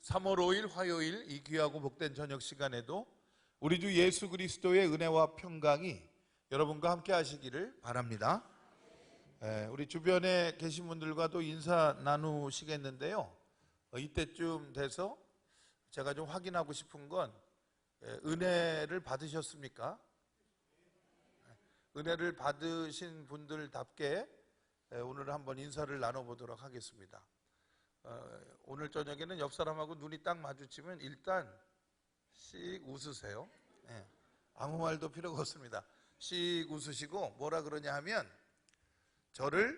3월 5일 화요일 이 귀하고 복된 저녁 시간에도 우리 주 예수 그리스도의 은혜와 평강이 여러분과 함께 하시기를 바랍니다. 우리 주변에 계신 분들과도 인사 나누시겠는데요. 이때쯤 돼서 제가 좀 확인하고 싶은 건 은혜를 받으셨습니까? 은혜를 받으신 분들답게 오늘 한번 인사를 나눠보도록 하겠습니다. 오늘 저녁에는 옆 사람하고 눈이 딱 마주치면 일단 씩 웃으세요. 아무 말도 필요가 없습니다. 씩 웃으시고 뭐라 그러냐 하면 저를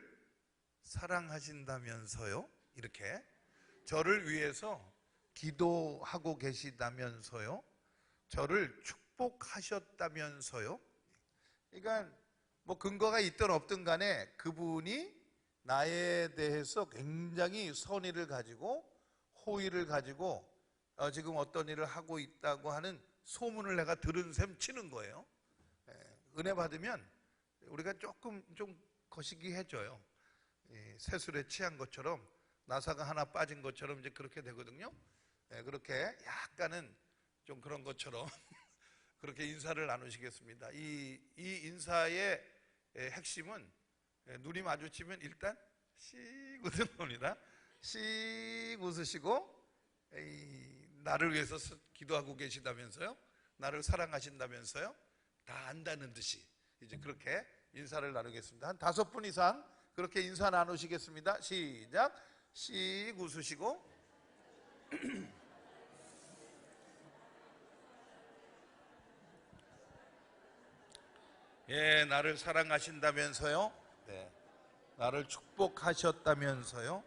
사랑하신다면서요, 이렇게 저를 위해서 기도하고 계시다면서요, 저를 축복하셨다면서요. 그러니까 뭐 근거가 있든 없든 간에 그분이 나에 대해서 굉장히 선의를 가지고 호의를 가지고 지금 어떤 일을 하고 있다고 하는 소문을 내가 들은 셈 치는 거예요. 은혜 받으면 우리가 조금 좀 거시기 해줘요. 새술에 취한 것처럼, 나사가 하나 빠진 것처럼 이제 그렇게 되거든요. 그렇게 약간은 좀 그런 것처럼 그렇게 인사를 나누시겠습니다. 이 인사의 핵심은 눈이 마주치면 일단 씩 웃는 겁니다. 씩 웃으시고 나를 위해서 기도하고 계시다면서요, 나를 사랑하신다면서요, 다 안다는 듯이 이제 그렇게 인사를 나누겠습니다. 한 5분 이상 그렇게 인사 나누시겠습니다. 시작. 씩 웃으시고 나를 사랑하신다면서요, 나를 축복하셨다면서요.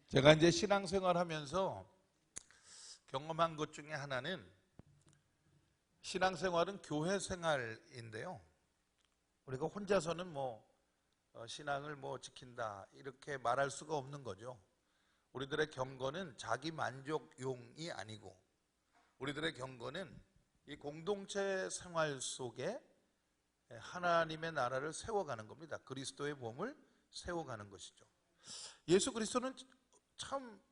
제가 이제 신앙생활 하면서 경험한 것 중에 하나는, 신앙생활은 교회 생활인데요, 우리가 혼자서는 신앙을 지킨다 이렇게 말할 수가 없는 거죠. 우리들의 경건은 자기 만족용이 아니고 우리들의 경건은 이 공동체 생활 속에 하나님의 나라를 세워가는 겁니다. 그리스도의 몸을 세워가는 것이죠. 예수 그리스도는 참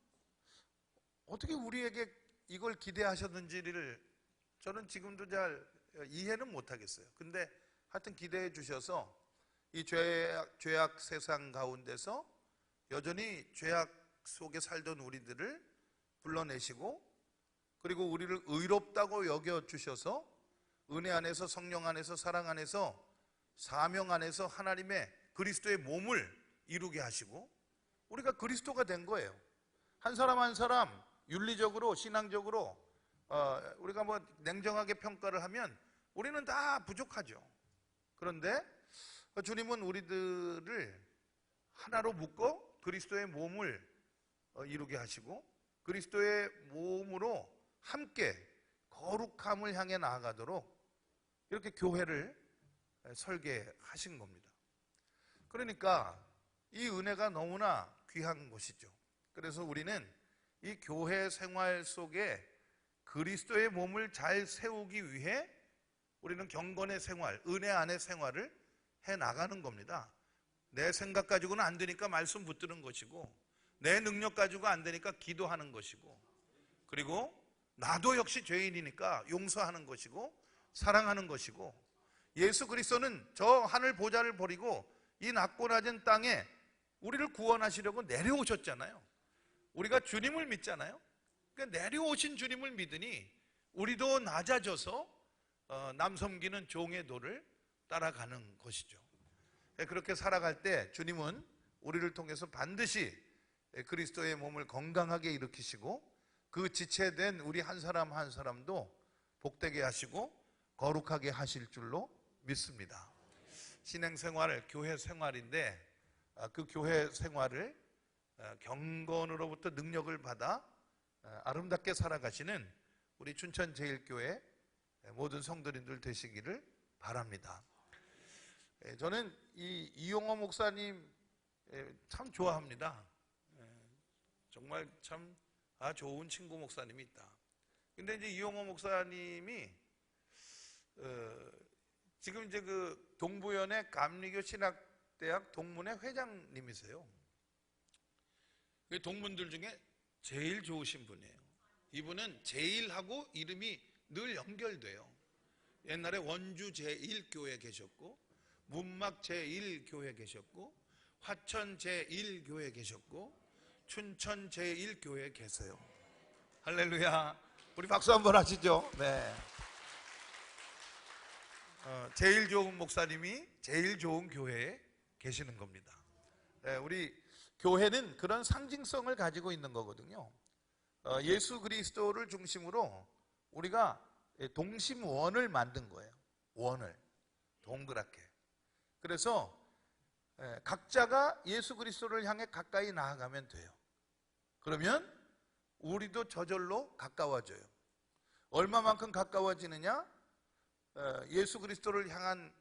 어떻게 우리에게 이걸 기대하셨는지를 저는 지금도 잘 이해는 못하겠어요. 근데 하여튼 기대해 주셔서 이 죄악 세상 가운데서 여전히 죄악 속에 살던 우리들을 불러내시고, 그리고 우리를 의롭다고 여겨주셔서 은혜 안에서, 성령 안에서, 사랑 안에서, 사명 안에서 하나님의 그리스도의 몸을 이루게 하시고 우리가 그리스도가 된 거예요. 한 사람 한 사람 윤리적으로, 신앙적으로 우리가 냉정하게 평가를 하면 우리는 다 부족하죠. 그런데 주님은 우리들을 하나로 묶어 그리스도의 몸을 이루게 하시고 그리스도의 몸으로 함께 거룩함을 향해 나아가도록 이렇게 교회를 설계하신 겁니다. 그러니까 이 은혜가 너무나 귀한 것이죠. 그래서 우리는 이 교회 생활 속에 그리스도의 몸을 잘 세우기 위해 우리는 경건의 생활, 은혜 안의 생활을 해 나가는 겁니다. 내 생각 가지고는 안 되니까 말씀 붙드는 것이고, 내 능력 가지고 안 되니까 기도하는 것이고, 그리고 나도 역시 죄인이니까 용서하는 것이고 사랑하는 것이고, 예수 그리스도는 저 하늘 보좌를 버리고 이 낮고 낮은 땅에 우리를 구원하시려고 내려오셨잖아요. 우리가 주님을 믿잖아요. 그러니까 내려오신 주님을 믿으니 우리도 낮아져서 남 섬기는 종의 도를 따라가는 것이죠. 그렇게 살아갈 때 주님은 우리를 통해서 반드시 그리스도의 몸을 건강하게 일으키시고 그 지체된 우리 한 사람 한 사람도 복되게 하시고 거룩하게 하실 줄로 믿습니다. 신앙생활, 교회 생활인데 그 교회 생활을 경건으로부터 능력을 받아 아름답게 살아가시는 우리 춘천제일교회 모든 성도님들 되시기를 바랍니다. 저는 이용호 목사님 참 좋아합니다. 정말 참 좋은 친구 목사님이 있다. 근데 이제 이용호 목사님이 지금 이제 그 동부연의 감리교 신학대학 동문회 회장님이세요. 동문들 중에 제일 좋으신 분이에요. 이분은 제일하고 이름이 늘 연결돼요. 옛날에 원주 제1교회 계셨고, 문막 제1교회 계셨고, 화천 제1교회 계셨고, 춘천 제1교회 계세요. 할렐루야. 우리 박수 한번 하시죠. 네. 제일 좋은 목사님이 제일 좋은 교회에 계시는 겁니다. 네, 우리 교회는 그런 상징성을 가지고 있는 거거든요. 예수 그리스도를 중심으로 우리가 동심원을 만든 거예요. 원을 동그랗게. 그래서 각자가 예수 그리스도를 향해 가까이 나아가면 돼요. 그러면 우리도 저절로 가까워져요. 얼마만큼 가까워지느냐? 예수 그리스도를 향한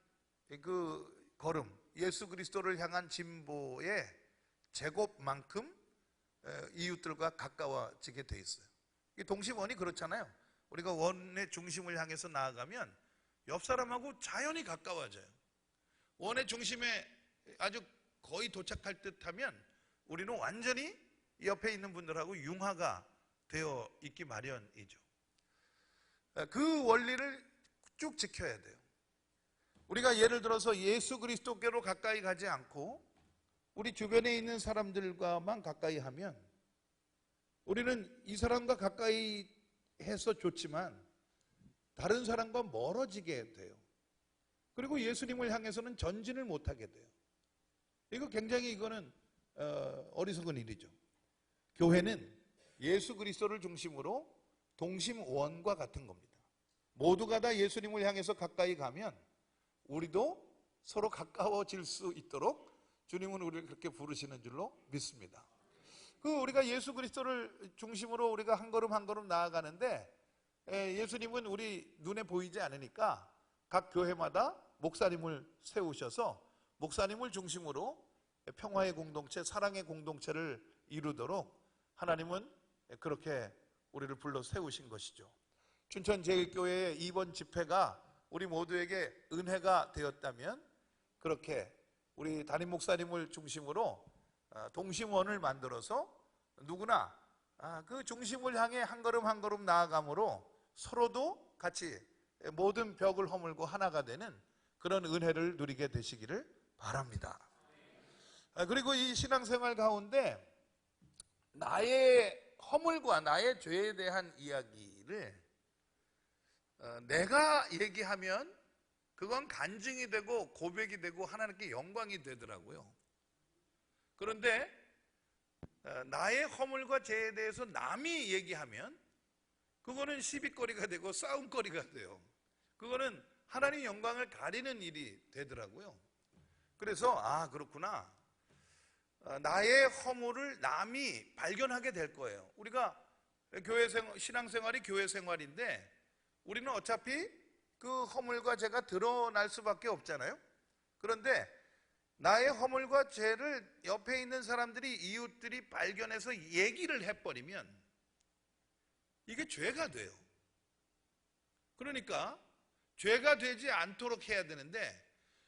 그 걸음, 예수 그리스도를 향한 진보의 제곱만큼 이웃들과 가까워지게 돼 있어요. 이 동심원이 그렇잖아요. 우리가 원의 중심을 향해서 나아가면 옆 사람하고 자연히 가까워져요. 원의 중심에 아주 거의 도착할 듯 하면 우리는 완전히 옆에 있는 분들하고 융화가 되어 있기 마련이죠. 그 원리를 쭉 지켜야 돼요. 우리가 예를 들어서 예수 그리스도께로 가까이 가지 않고 우리 주변에 있는 사람들과만 가까이 하면 우리는 이 사람과 가까이 해서 좋지만 다른 사람과 멀어지게 돼요. 그리고 예수님을 향해서는 전진을 못하게 돼요. 이거 굉장히 이거는 어리석은 일이죠. 교회는 예수 그리스도를 중심으로 동심원과 같은 겁니다. 모두가 다 예수님을 향해서 가까이 가면 우리도 서로 가까워질 수 있도록 주님은 우리를 그렇게 부르시는 줄로 믿습니다. 우리가 예수 그리스도를 중심으로 우리가 한 걸음 한 걸음 나아가는데 예수님은 우리 눈에 보이지 않으니까 각 교회마다 목사님을 세우셔서 목사님을 중심으로 평화의 공동체, 사랑의 공동체를 이루도록 하나님은 그렇게 우리를 불러 세우신 것이죠. 춘천 제1교회의 이번 집회가 우리 모두에게 은혜가 되었다면 그렇게 우리 담임 목사님을 중심으로 동심원을 만들어서 누구나 그 중심을 향해 한 걸음 한 걸음 나아감으로 서로도 같이 모든 벽을 허물고 하나가 되는 그런 은혜를 누리게 되시기를 바랍니다. 그리고 이 신앙생활 가운데 나의 허물과 나의 죄에 대한 이야기를 내가 얘기하면 그건 간증이 되고 고백이 되고 하나님께 영광이 되더라고요. 그런데 나의 허물과 죄에 대해서 남이 얘기하면 그거는 시비거리가 되고 싸움거리가 돼요. 그거는 하나님 영광을 가리는 일이 되더라고요. 그래서 그렇구나. 나의 허물을 남이 발견하게 될 거예요. 우리가 신앙생활이 교회 생활인데 우리는 어차피 그 허물과 죄가 드러날 수밖에 없잖아요. 그런데 나의 허물과 죄를 옆에 있는 사람들이, 이웃들이 발견해서 얘기를 해버리면 이게 죄가 돼요. 그러니까 죄가 되지 않도록 해야 되는데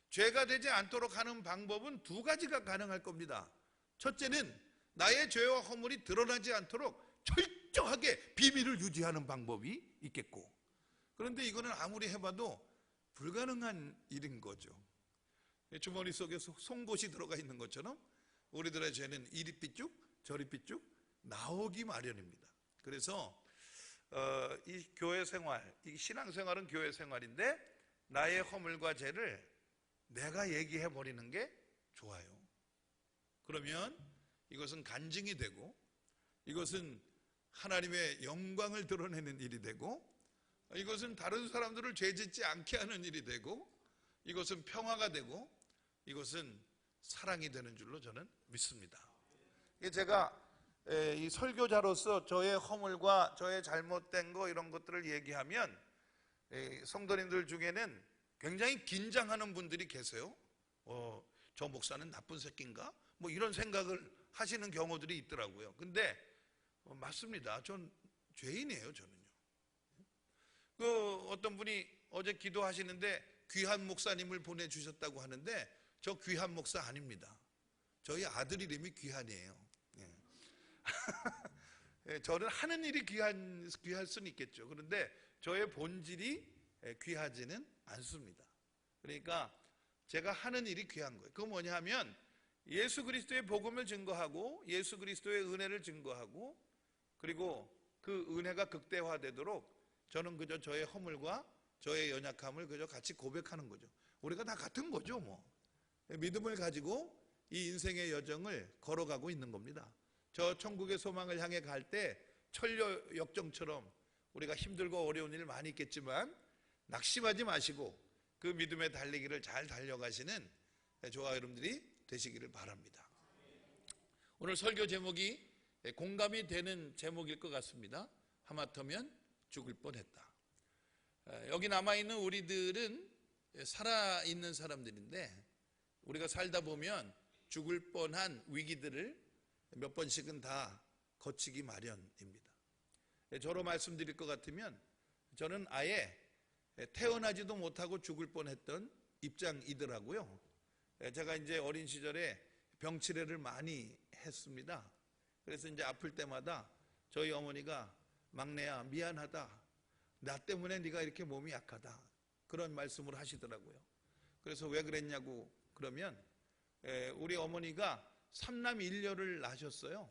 죄가 되지 않도록 하는 방법은 두 가지가 가능할 겁니다. 첫째는 나의 죄와 허물이 드러나지 않도록 철저하게 비밀을 유지하는 방법이 있겠고, 그런데 이거는 아무리 해봐도 불가능한 일인 거죠. 주머니 속에 송곳이 들어가 있는 것처럼 우리들의 죄는 이리 삐쭉 저리 삐쭉 나오기 마련입니다. 그래서 이 교회 생활, 이 신앙생활은 교회 생활인데 나의 허물과 죄를 내가 얘기해 버리는 게 좋아요. 그러면 이것은 간증이 되고 이것은 하나님의 영광을 드러내는 일이 되고 이것은 다른 사람들을 죄짓지 않게 하는 일이 되고 이것은 평화가 되고 이것은 사랑이 되는 줄로 저는 믿습니다. 제가 이 설교자로서 저의 허물과 저의 잘못된 거 이런 것들을 얘기하면 성도님들 중에는 굉장히 긴장하는 분들이 계세요. 저 목사는 나쁜 새끼인가? 뭐 이런 생각을 하시는 경우들이 있더라고요. 근데 맞습니다. 전 죄인이에요, 저는요. 어떤 분이 어제 기도하시는데 귀한 목사님을 보내주셨다고 하는데 저 귀한 목사 아닙니다. 저희 아들 이름이 귀한이에요. 예. 저는 하는 일이 귀할 수는 있겠죠. 그런데 저의 본질이 귀하지는 않습니다. 그러니까 제가 하는 일이 귀한 거예요. 그건 뭐냐 하면 예수 그리스도의 복음을 증거하고 예수 그리스도의 은혜를 증거하고 그리고 그 은혜가 극대화되도록 저는 그저 저의 허물과 저의 연약함을 그저 같이 고백하는 거죠. 우리가 다 같은 거죠, 뭐. 믿음을 가지고 이 인생의 여정을 걸어가고 있는 겁니다. 저 천국의 소망을 향해 갈 때 천려 역정처럼 우리가 힘들고 어려운 일 많이 있겠지만 낙심하지 마시고 그 믿음의 달리기를 잘 달려가시는 저와 여러분들이 되시기를 바랍니다. 오늘 설교 제목이 공감이 되는 제목일 것 같습니다. 하마터면 죽을 뻔했다. 여기 남아있는 우리들은 살아있는 사람들인데 우리가 살다 보면 죽을 뻔한 위기들을 몇 번씩은 다 거치기 마련입니다. 저로 말씀드릴 것 같으면 저는 아예 태어나지도 못하고 죽을 뻔했던 입장이더라고요. 제가 이제 어린 시절에 병치레를 많이 했습니다. 그래서 이제 아플 때마다 저희 어머니가 막내야 미안하다. 나 때문에 네가 이렇게 몸이 약하다. 그런 말씀을 하시더라고요. 그래서 왜 그랬냐고 그러면 우리 어머니가 삼남일녀를 낳으셨어요.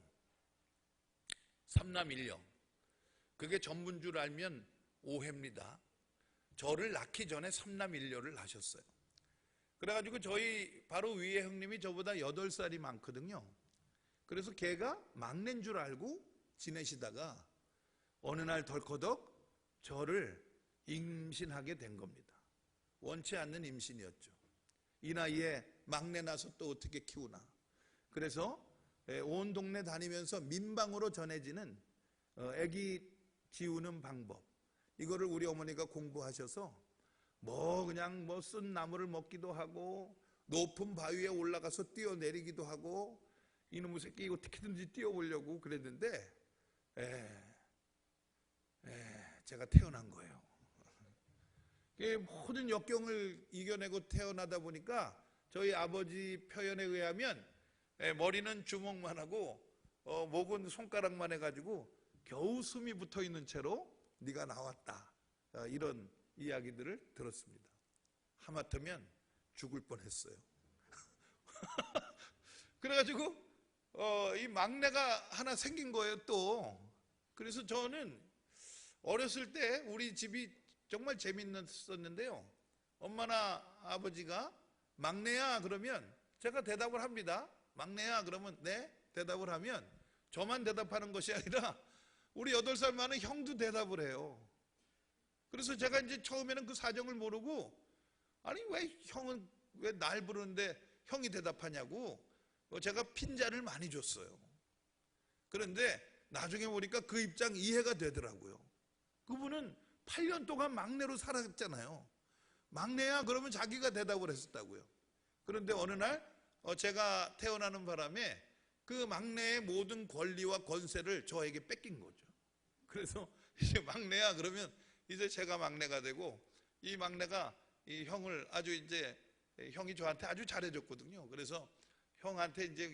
삼남일녀. 그게 전부인 줄 알면 오해입니다. 저를 낳기 전에 삼남일녀를 낳으셨어요. 그래가지고 저희 바로 위에 형님이 저보다 8살이 많거든요. 그래서 걔가 막내인 줄 알고 지내시다가 어느 날 덜커덕 저를 임신하게 된 겁니다. 원치 않는 임신이었죠. 이 나이에 막내 나서 또 어떻게 키우나. 그래서 온 동네 다니면서 민방으로 전해지는 아기 지우는 방법, 이거를 우리 어머니가 공부하셔서 그냥 쓴 나무를 먹기도 하고 높은 바위에 올라가서 뛰어내리기도 하고 이놈의 새끼 이거 어떻게든지 뛰어보려고 그랬는데 제가 태어난 거예요. 모든 역경을 이겨내고 태어나다 보니까 저희 아버지 표현에 의하면 머리는 주먹만 하고 목은 손가락만 해가지고 겨우 숨이 붙어있는 채로 네가 나왔다, 이런 이야기들을 들었습니다. 하마터면 죽을 뻔했어요. 그래가지고 이 막내가 하나 생긴 거예요 또. 그래서 저는 어렸을 때 우리 집이 정말 재밌었는데요. 엄마나 아버지가 막내야 그러면 제가 대답을 합니다. 막내야 그러면 네 대답을 하면 저만 대답하는 것이 아니라 우리 8살 많은 형도 대답을 해요. 그래서 제가 이제 처음에는 그 사정을 모르고 아니 왜 형은 왜 날 부르는데 형이 대답하냐고 제가 핀잔을 많이 줬어요. 그런데 나중에 보니까 그 입장 이해가 되더라고요. 그분은 8년 동안 막내로 살았잖아요. 막내야 그러면 자기가 대답을 했었다고요. 그런데 어느 날 제가 태어나는 바람에 그 막내의 모든 권리와 권세를 저에게 뺏긴 거죠. 그래서 이제 막내야 그러면 이제 제가 막내가 되고 이 막내가 이 형을 아주 이제 형이 저한테 아주 잘해줬거든요. 그래서 형한테 이제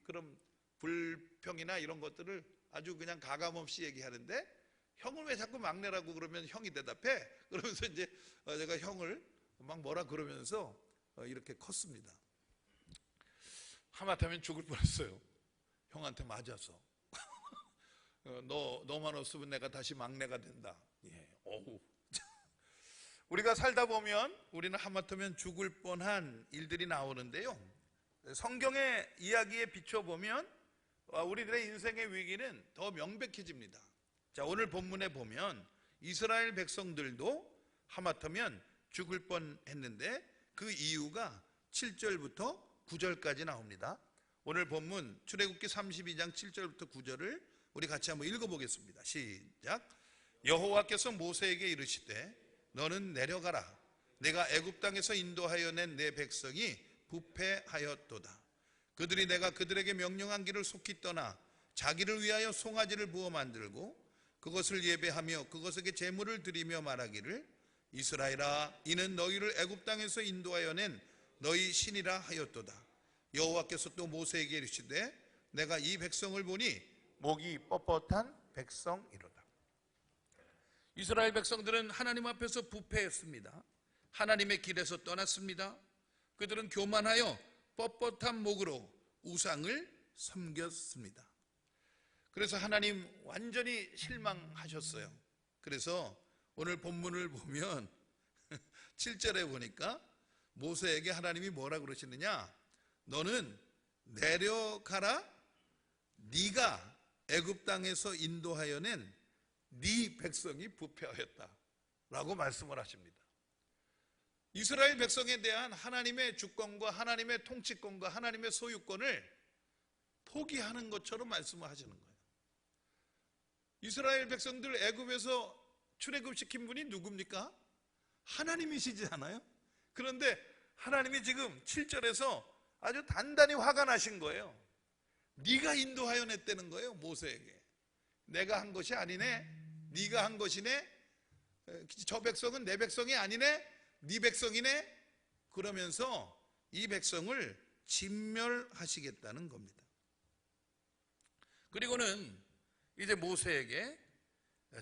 그런 불평이나 이런 것들을 아주 그냥 가감 없이 얘기하는데 형을 왜 자꾸 막내라고 그러면 형이 대답해? 그러면서 이제 제가 형을 막 뭐라 그러면서 이렇게 컸습니다. 하마터면 죽을 뻔했어요. 형한테 맞아서. 너만 없으면 내가 다시 막내가 된다. 예, 어우. 우리가 살다 보면 우리는 하마터면 죽을 뻔한 일들이 나오는데요. 성경의 이야기에 비춰보면 우리들의 인생의 위기는 더 명백해집니다. 자, 오늘 본문에 보면 이스라엘 백성들도 하마터면 죽을 뻔했는데 그 이유가 7절부터 9절까지 나옵니다. 오늘 본문 출애굽기 32장 7절부터 9절을 우리 같이 한번 읽어보겠습니다. 시작. 여호와께서 모세에게 이르시되 너는 내려가라. 내가 애굽 땅에서 인도하여 낸 내 백성이 부패하였도다. 그들이 내가 그들에게 명령한 길을 속히 떠나 자기를 위하여 송아지를 부어 만들고 그것을 예배하며 그것에게 제물을 드리며 말하기를 이스라엘아 이는 너희를 애굽 땅에서 인도하여 낸 너희 신이라 하였도다. 여호와께서 또 모세에게 이르시되 내가 이 백성을 보니 목이 뻣뻣한 백성이로다. 이스라엘 백성들은 하나님 앞에서 부패했습니다. 하나님의 길에서 떠났습니다. 그들은 교만하여 뻣뻣한 목으로 우상을 섬겼습니다. 그래서 하나님 완전히 실망하셨어요. 그래서 오늘 본문을 보면 7절에 보니까 모세에게 하나님이 뭐라 그러시느냐, 너는 내려가라, 네가 애굽 땅에서 인도하여 낸 네 백성이 부패하였다 라고 말씀을 하십니다. 이스라엘 백성에 대한 하나님의 주권과 하나님의 통치권과 하나님의 소유권을 포기하는 것처럼 말씀을 하시는 거예요. 이스라엘 백성들 애굽에서 출애굽시킨 분이 누굽니까? 하나님이시지 않아요? 그런데 하나님이 지금 7절에서 아주 단단히 화가 나신 거예요. 네가 인도하여 냈다는 거예요. 모세에게. 내가 한 것이 아니네, 네가 한 것이네, 저 백성은 내 백성이 아니네, 네 백성이네, 그러면서 이 백성을 진멸하시겠다는 겁니다. 그리고는 이제 모세에게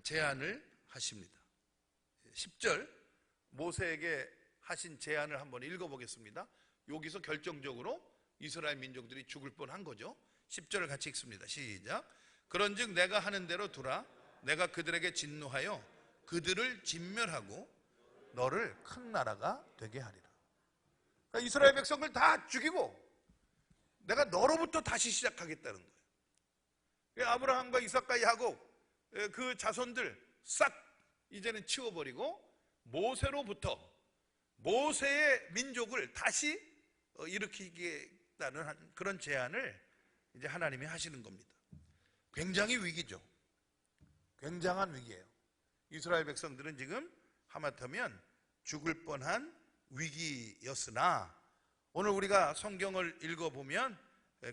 제안을 하십니다. 10절 모세에게 하신 제안을 한번 읽어보겠습니다. 여기서 결정적으로 이스라엘 민족들이 죽을 뻔한 거죠. 10절을 같이 읽습니다. 시작. 그런즉 내가 하는 대로 두라. 내가 그들에게 진노하여 그들을 진멸하고 너를 큰 나라가 되게 하리라. 그러니까 이스라엘 백성을 다 죽이고 내가 너로부터 다시 시작하겠다는 거예요. 아브라함과 이삭과 야곱 그 자손들 싹 이제는 치워버리고 모세로부터 모세의 민족을 다시 일으키겠다는 그런 제안을 이제 하나님이 하시는 겁니다. 굉장히 위기죠. 굉장한 위기예요. 이스라엘 백성들은 지금 하마터면 죽을 뻔한 위기였으나 오늘 우리가 성경을 읽어보면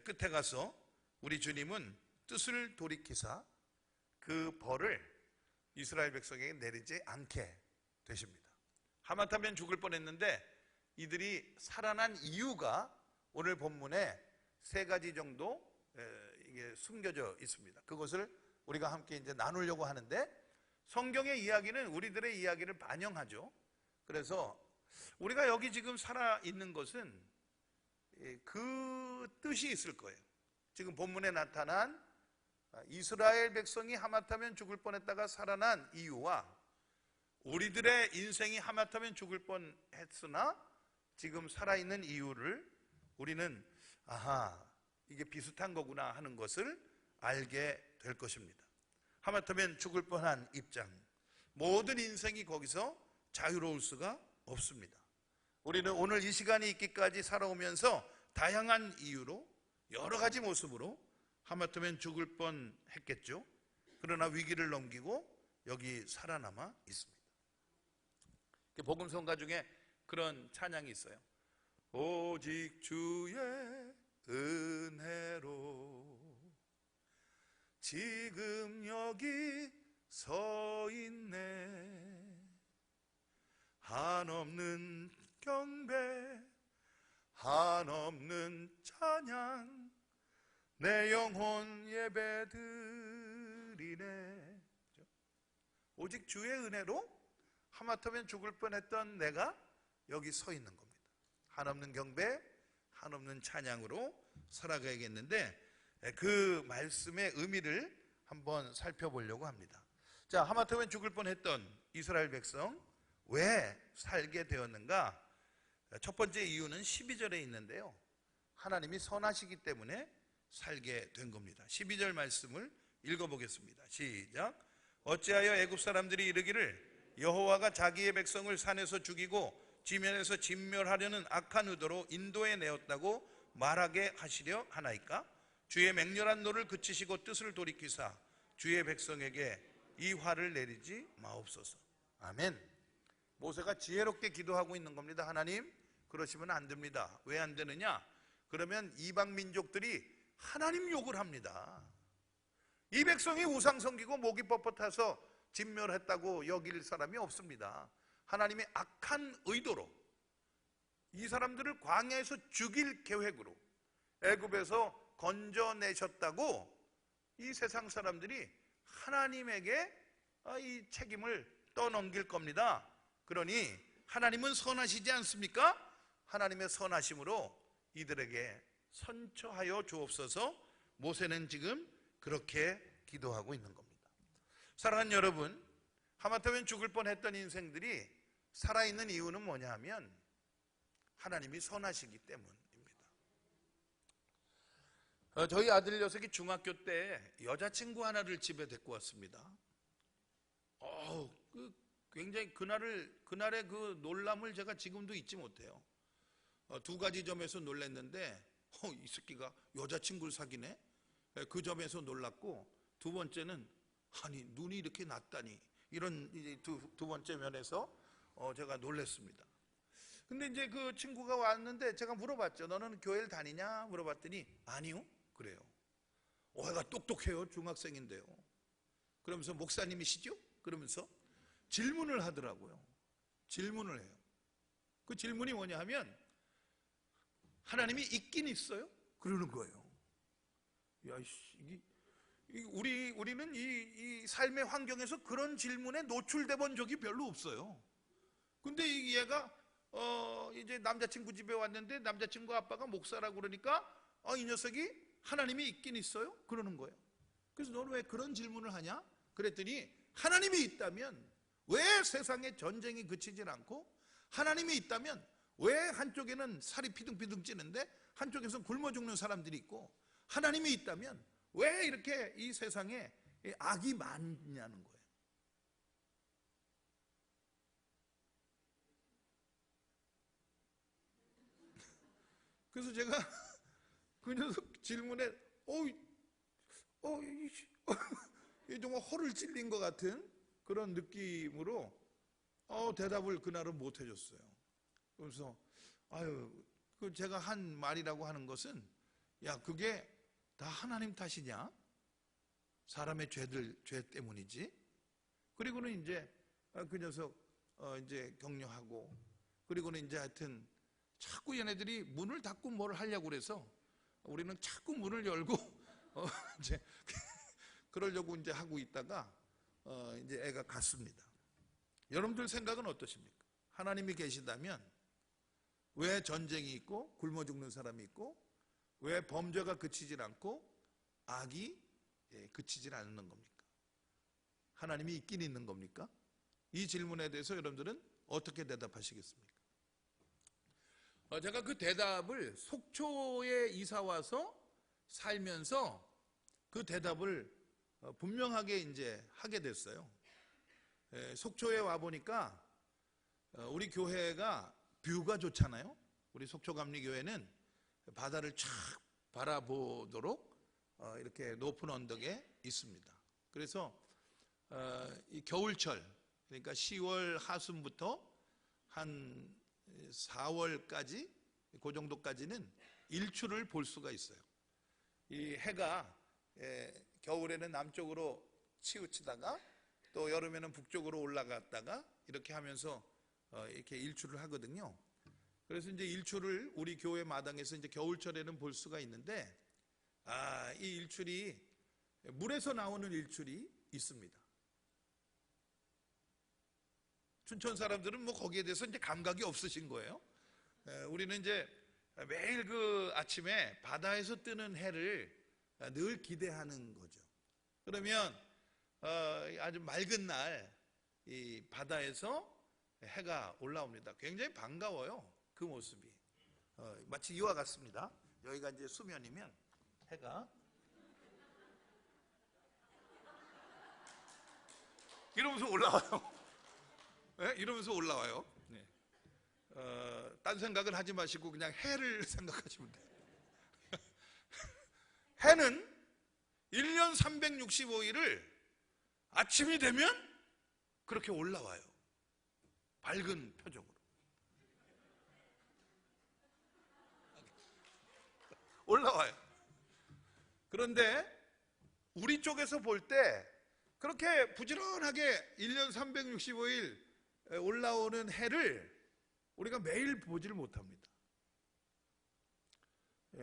끝에 가서 우리 주님은 뜻을 돌이키사 그 벌을 이스라엘 백성에게 내리지 않게 되십니다. 하마터면 죽을 뻔했는데 이들이 살아난 이유가 오늘 본문에 3가지 정도 이게 숨겨져 있습니다. 그것을 우리가 함께 이제 나누려고 하는데 성경의 이야기는 우리들의 이야기를 반영하죠. 그래서 우리가 여기 지금 살아 있는 것은 그 뜻이 있을 거예요. 지금 본문에 나타난 이스라엘 백성이 하마터면 죽을 뻔했다가 살아난 이유와 우리들의 인생이 하마터면 죽을 뻔했으나 지금 살아있는 이유를 우리는 이게 비슷한 거구나 하는 것을 알게 될 것입니다. 하마터면 죽을 뻔한 입장, 모든 인생이 거기서 자유로울 수가 없습니다. 우리는 오늘 이 시간이 있기까지 살아오면서 다양한 이유로 여러 가지 모습으로 하마터면 죽을 뻔했겠죠. 그러나 위기를 넘기고 여기 살아남아 있습니다. 복음성가 중에 그런 찬양이 있어요. 오직 주의 은혜로 지금 여기 서 있네. 한없는 경배 한없는 찬양 내 영혼 예배드리네. 오직 주의 은혜로 하마터면 죽을 뻔했던 내가 여기 서 있는 겁니다. 한없는 경배 한없는 찬양으로 살아가야겠는데 그 말씀의 의미를 한번 살펴보려고 합니다. 자, 하마터면 죽을 뻔했던 이스라엘 백성 왜 살게 되었는가? 첫 번째 이유는 12절에 있는데요, 하나님이 선하시기 때문에 살게 된 겁니다. 12절 말씀을 읽어보겠습니다. 시작. 어찌하여 애굽 사람들이 이르기를 여호와가 자기의 백성을 산에서 죽이고 지면에서 진멸하려는 악한 의도로 인도해 내었다고 말하게 하시려 하나이까? 주의 맹렬한 노를 그치시고 뜻을 돌이키사 주의 백성에게 이 화를 내리지 마옵소서. 아멘. 모세가 지혜롭게 기도하고 있는 겁니다. 하나님, 그러시면 안 됩니다. 왜 안 되느냐? 그러면 이방 민족들이 하나님 욕을 합니다. 이 백성이 우상 섬기고 목이 뻣뻣해서 진멸했다고 여길 사람이 없습니다. 하나님의 악한 의도로 이 사람들을 광야에서 죽일 계획으로 애굽에서 건져내셨다고 이 세상 사람들이 하나님에게 이 책임을 떠넘길 겁니다. 그러니 하나님은 선하시지 않습니까? 하나님의 선하심으로 이들에게 선처하여 주옵소서. 모세는 지금 그렇게 기도하고 있는 겁니다. 사랑하는 여러분, 하마터면 죽을 뻔했던 인생들이 살아있는 이유는 뭐냐 하면 하나님이 선하시기 때문입니다. 저희 아들 녀석이 중학교 때 여자친구 하나를 집에 데리고 왔습니다. 굉장히 그날의 그 놀람을 제가 지금도 잊지 못해요. 두 가지 점에서 놀랐는데, 이 새끼가 여자친구를 사귀네? 그 점에서 놀랐고, 두 번째는, 아니, 눈이 이렇게 낮다니. 이런 이제 두 번째 면에서 제가 놀랐습니다. 근데 이제 그 친구가 왔는데 제가 물어봤죠. 너는 교회를 다니냐? 물어봤더니, 아니요. 그래요. 애가 똑똑해요. 중학생인데요. 그러면서 목사님이시죠? 그러면서 질문을 하더라고요. 질문을 해요. 그 질문이 뭐냐 하면 하나님이 있긴 있어요? 그러는 거예요. 야, 우리는 이 삶의 환경에서 그런 질문에 노출돼 본 적이 별로 없어요. 근데 얘가 이제 남자친구 집에 왔는데 남자친구 아빠가 목사라고 그러니까 이 녀석이 하나님이 있긴 있어요? 그러는 거예요. 그래서 너는 왜 그런 질문을 하냐? 그랬더니 하나님이 있다면 왜 세상에 전쟁이 그치질 않고, 하나님이 있다면 왜 한쪽에는 살이 피둥피둥 찌는데 한쪽에서 굶어 죽는 사람들이 있고, 하나님이 있다면 왜 이렇게 이 세상에 악이 많냐는 거예요. 그래서 제가 그 녀석 질문에 정말 허를 찔린 것 같은 그런 느낌으로 대답을 그날은 못 해줬어요. 그래서 그 제가 한 말이라고 하는 것은, 야, 그게 다 하나님 탓이냐? 사람의 죄 때문이지. 그리고는 이제 그 녀석 이제 격려하고, 그리고는 이제 하여튼 자꾸 얘네들이 문을 닫고 뭘 하려고 그래서 우리는 자꾸 문을 열고 이제 그러려고 이제 하고 있다가 이제 애가 갔습니다. 여러분들 생각은 어떠십니까? 하나님이 계시다면 왜 전쟁이 있고 굶어 죽는 사람이 있고 왜 범죄가 그치질 않고 악이 그치질 않는 겁니까? 하나님이 있긴 있는 겁니까? 이 질문에 대해서 여러분들은 어떻게 대답하시겠습니까? 제가 그 대답을 속초에 이사 와서 살면서 그 대답을 분명하게 이제 하게 됐어요. 속초에 와 보니까 우리 교회가 뷰가 좋잖아요. 우리 속초감리교회는 바다를 쫙 바라보도록 이렇게 높은 언덕에 있습니다. 그래서 이 겨울철, 그러니까 10월 하순부터 한 4월까지, 그 정도까지는 일출을 볼 수가 있어요. 이 해가 겨울에는 남쪽으로 치우치다가 또 여름에는 북쪽으로 올라갔다가 이렇게 하면서 이렇게 일출을 하거든요. 그래서 이제 일출을 우리 교회 마당에서 이제 겨울철에는 볼 수가 있는데, 이 일출이 물에서 나오는 일출이 있습니다. 춘천 사람들은 뭐 거기에 대해서 이제 감각이 없으신 거예요. 우리는 이제 매일 그 아침에 바다에서 뜨는 해를 늘 기대하는 거죠. 그러면 아주 맑은 날 이 바다에서 해가 올라옵니다. 굉장히 반가워요. 그 모습이 마치 이와 같습니다. 여기가 이제 수면이면 해가 이러면서 올라와요. 네? 이러면서 올라와요. 네. 딴 생각은 하지 마시고 그냥 해를 생각하시면 돼요. 해는 1년 365일을 아침이 되면 그렇게 올라와요. 밝은 표정으로. 올라와요. 그런데 우리 쪽에서 볼 때 그렇게 부지런하게 1년 365일 올라오는 해를 우리가 매일 보지를 못합니다.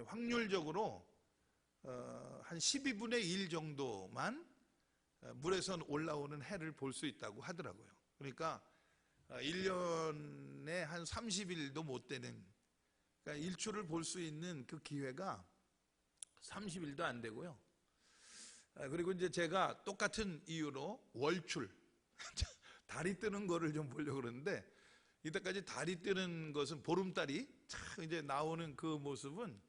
확률적으로 한 12분의 1 정도만 물에서 올라오는 해를 볼 수 있다고 하더라고요. 그러니까 1년에 한 30일도 못 되는, 그러니까 일출을 볼 수 있는 그 기회가 30일도 안 되고요. 그리고 이제 제가 똑같은 이유로 월출, 달이 뜨는 거를 좀 보려고 그러는데, 이때까지 달이 뜨는 것은 보름달이 참 이제 나오는 그 모습은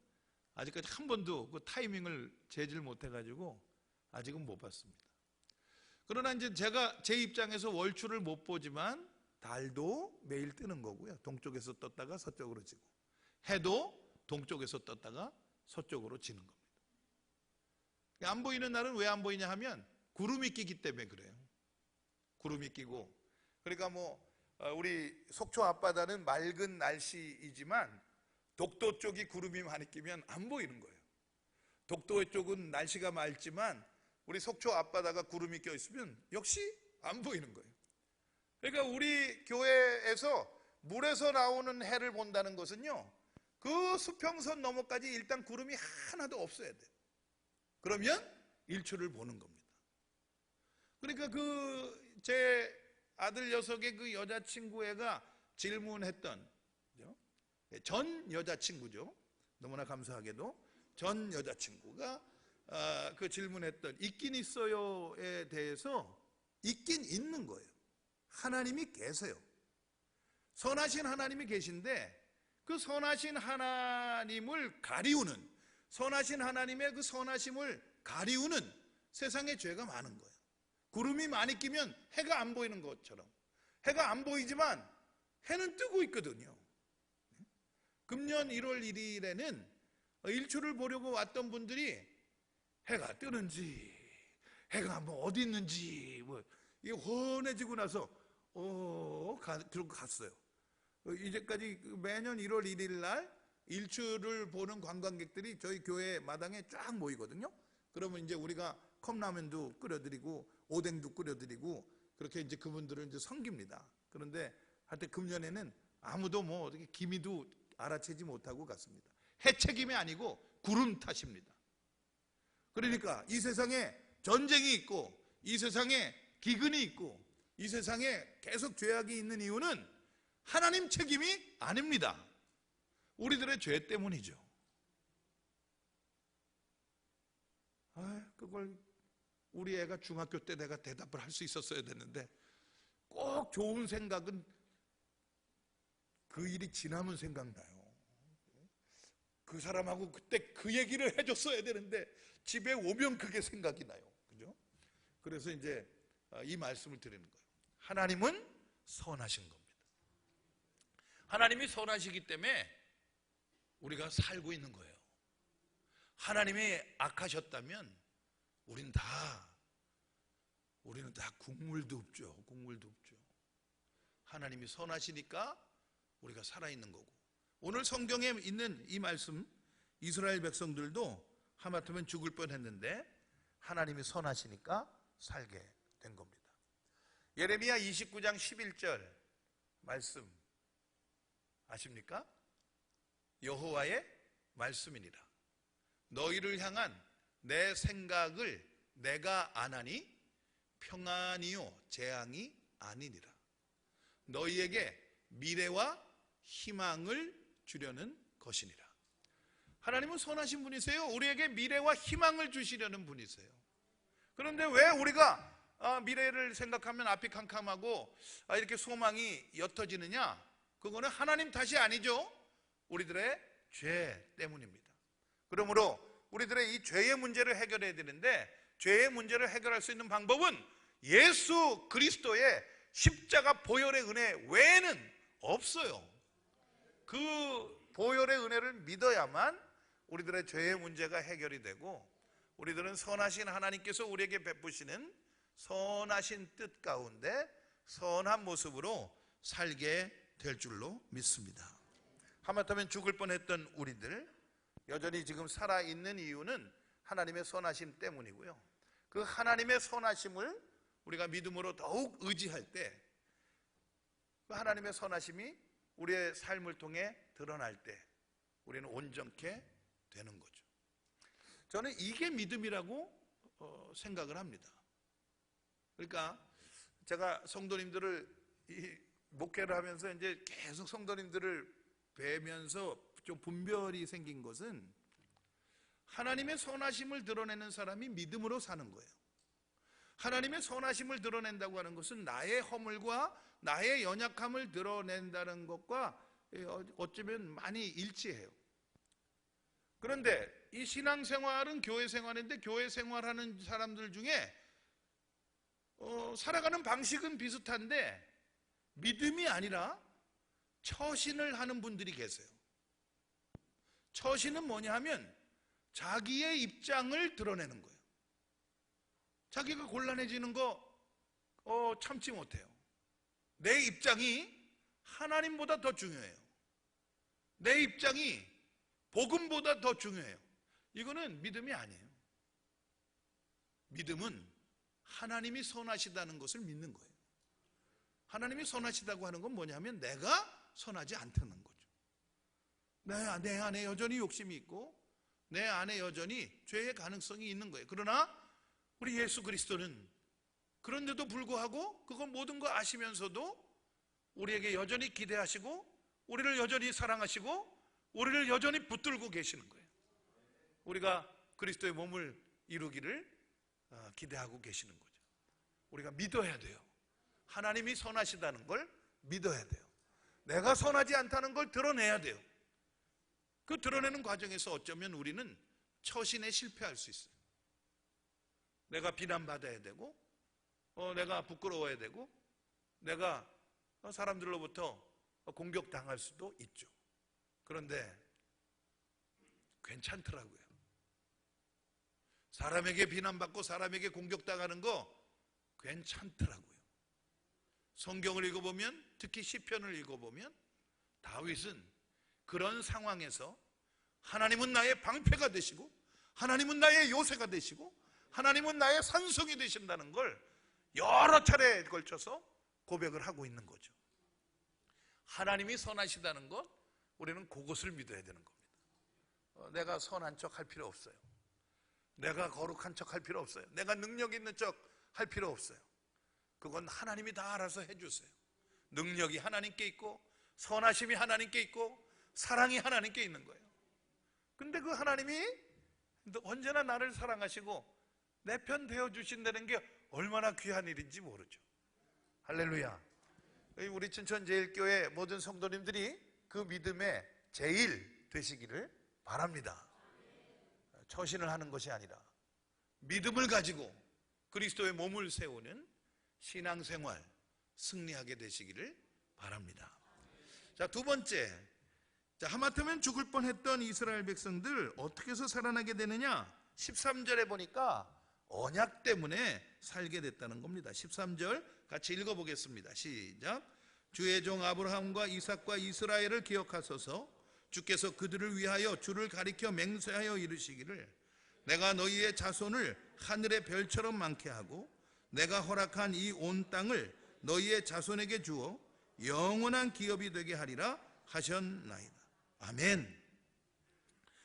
아직까지 한 번도 그 타이밍을 재질 못해가지고 아직은 못 봤습니다. 그러나 이제 제가 제 입장에서 월출을 못 보지만 달도 매일 뜨는 거고요. 동쪽에서 떴다가 서쪽으로 지고, 해도 동쪽에서 떴다가 서쪽으로 지는 겁니다. 안 보이는 날은 왜 안 보이냐 하면 구름이 끼기 때문에 그래요. 구름이 끼고, 그러니까 우리 속초 앞바다는 맑은 날씨이지만 독도 쪽이 구름이 많이 끼면 안 보이는 거예요. 독도 쪽은 날씨가 맑지만 우리 속초 앞바다가 구름이 껴 있으면 역시 안 보이는 거예요. 그러니까 우리 교회에서 물에서 나오는 해를 본다는 것은요, 그 수평선 너머까지 일단 구름이 하나도 없어야 돼요. 그러면 일출을 보는 겁니다. 그러니까 제 아들 녀석의 그 여자친구애가 질문했던, 전 여자친구죠. 너무나 감사하게도 전 여자친구가 그 질문했던 있긴 있어요에 대해서 있긴 있는 거예요. 하나님이 계세요. 선하신 하나님이 계신데 그 선하신 하나님을 가리우는, 선하신 하나님의 그 선하심을 가리우는 세상에 죄가 많은 거예요. 구름이 많이 끼면 해가 안 보이는 것처럼, 해가 안 보이지만 해는 뜨고 있거든요. 금년 1월 1일에는 일출을 보려고 왔던 분들이 해가 뜨는지, 해가 어디 있는지 이게 훤해지고 나서 들고 갔어요. 이제까지 매년 1월 1일 날 일출을 보는 관광객들이 저희 교회 마당에 쫙 모이거든요. 그러면 이제 우리가 컵라면도 끓여드리고 오뎅도 끓여드리고 그렇게 이제 그분들을 이제 섬깁니다. 그런데 하여튼 금년에는 아무도 어떻게 기미도 알아채지 못하고 갔습니다. 해책임이 아니고 구름 탓입니다. 그러니까 이 세상에 전쟁이 있고, 이 세상에 기근이 있고, 이 세상에 계속 죄악이 있는 이유는 하나님 책임이 아닙니다. 우리들의 죄 때문이죠. 그걸 우리 애가 중학교 때 내가 대답을 할 수 있었어야 됐는데, 꼭 좋은 생각은 그 일이 지나면 생각나요. 그 사람하고 그때 그 얘기를 해줬어야 되는데 집에 오면 그게 생각이 나요. 그죠? 그래서 이제 이 말씀을 드리는 거예요. 하나님은 선하신 겁니다. 하나님이 선하시기 때문에 우리가 살고 있는 거예요. 하나님이 악하셨다면 우리는 다 국물도 없죠. 국물도 없죠. 하나님이 선하시니까 우리가 살아있는 거고, 오늘 성경에 있는 이 말씀, 이스라엘 백성들도 하마터면 죽을 뻔했는데 하나님이 선하시니까 살게 된 겁니다. 예레미야 29장 11절 말씀 아십니까? 여호와의 말씀이니라. 너희를 향한 내 생각을 내가 아나니 평안이요 재앙이 아니니라. 너희에게 미래와 희망을 주려는 것이니라. 하나님은 선하신 분이세요. 우리에게 미래와 희망을 주시려는 분이세요. 그런데 왜 우리가 미래를 생각하면 앞이 캄캄하고 이렇게 소망이 옅어지느냐? 그거는 하나님 탓이 아니죠. 우리들의 죄 때문입니다. 그러므로 우리들의 이 죄의 문제를 해결해야 되는데, 죄의 문제를 해결할 수 있는 방법은 예수 그리스도의 십자가 보혈의 은혜 외에는 없어요. 그 보혈의 은혜를 믿어야만 우리들의 죄의 문제가 해결이 되고, 우리들은 선하신 하나님께서 우리에게 베푸시는 선하신 뜻 가운데 선한 모습으로 살게 될 줄로 믿습니다. 하마터면 죽을 뻔했던 우리들 여전히 지금 살아있는 이유는 하나님의 선하심 때문이고요. 그 하나님의 선하심을 우리가 믿음으로 더욱 의지할 때 그 하나님의 선하심이 우리의 삶을 통해 드러날 때 우리는 온전케 되는 거죠. 저는 이게 믿음이라고 생각을 합니다. 그러니까 제가 성도님들을 목회를 하면서 이제 계속 성도님들을 뵈면서 좀 분별이 생긴 것은 하나님의 선하심을 드러내는 사람이 믿음으로 사는 거예요. 하나님의 선하심을 드러낸다고 하는 것은 나의 허물과 나의 연약함을 드러낸다는 것과 어쩌면 많이 일치해요. 그런데 이 신앙생활은 교회 생활인데 교회 생활하는 사람들 중에 살아가는 방식은 비슷한데 믿음이 아니라 처신을 하는 분들이 계세요. 처신은 뭐냐 하면 자기의 입장을 드러내는 거예요. 자기가 곤란해지는 거 참지 못해요. 내 입장이 하나님보다 더 중요해요. 내 입장이 복음보다 더 중요해요. 이거는 믿음이 아니에요. 믿음은 하나님이 선하시다는 것을 믿는 거예요. 하나님이 선하시다고 하는 건 뭐냐면 내가 선하지 않다는 거죠. 내 안에 여전히 욕심이 있고 내 안에 여전히 죄의 가능성이 있는 거예요. 그러나 우리 예수 그리스도는 그런데도 불구하고 그건 모든 거 아시면서도 우리에게 여전히 기대하시고 우리를 여전히 사랑하시고 우리를 여전히 붙들고 계시는 거예요. 우리가 그리스도의 몸을 이루기를 기대하고 계시는 거죠. 우리가 믿어야 돼요. 하나님이 선하시다는 걸 믿어야 돼요. 내가 선하지 않다는 걸 드러내야 돼요. 그 드러내는 과정에서 어쩌면 우리는 처신에 실패할 수 있어요. 내가 비난받아야 되고 내가 부끄러워야 되고 내가 사람들로부터 공격당할 수도 있죠. 그런데 괜찮더라고요. 사람에게 비난받고 사람에게 공격당하는 거 괜찮더라고요. 성경을 읽어보면 특히 시편을 읽어보면 다윗은 그런 상황에서 하나님은 나의 방패가 되시고 하나님은 나의 요새가 되시고 하나님은 나의 산성이 되신다는 걸 여러 차례에 걸쳐서 고백을 하고 있는 거죠. 하나님이 선하시다는 것 우리는 그것을 믿어야 되는 겁니다. 내가 선한 척 할 필요 없어요. 내가 거룩한 척 할 필요 없어요. 내가 능력 있는 척 할 필요 없어요. 그건 하나님이 다 알아서 해주세요. 능력이 하나님께 있고 선하심이 하나님께 있고 사랑이 하나님께 있는 거예요. 근데 그 하나님이 언제나 나를 사랑하시고 내 편 되어주신다는 게 얼마나 귀한 일인지 모르죠. 할렐루야. 우리 춘천제일교회 모든 성도님들이 그 믿음의 제일 되시기를 바랍니다. 처신을 하는 것이 아니라 믿음을 가지고 그리스도의 몸을 세우는 신앙생활 승리하게 되시기를 바랍니다. 자, 두 번째, 하마터면 죽을 뻔했던 이스라엘 백성들 어떻게 해서 살아나게 되느냐? 13절에 보니까 언약 때문에 살게 됐다는 겁니다. 13절 같이 읽어보겠습니다. 시작. 주의 종 아브라함과 이삭과 이스라엘을 기억하소서. 주께서 그들을 위하여 주를 가리켜 맹세하여 이르시기를 내가 너희의 자손을 하늘의 별처럼 많게 하고 내가 허락한 이 온 땅을 너희의 자손에게 주어 영원한 기업이 되게 하리라 하셨나이다. 아멘.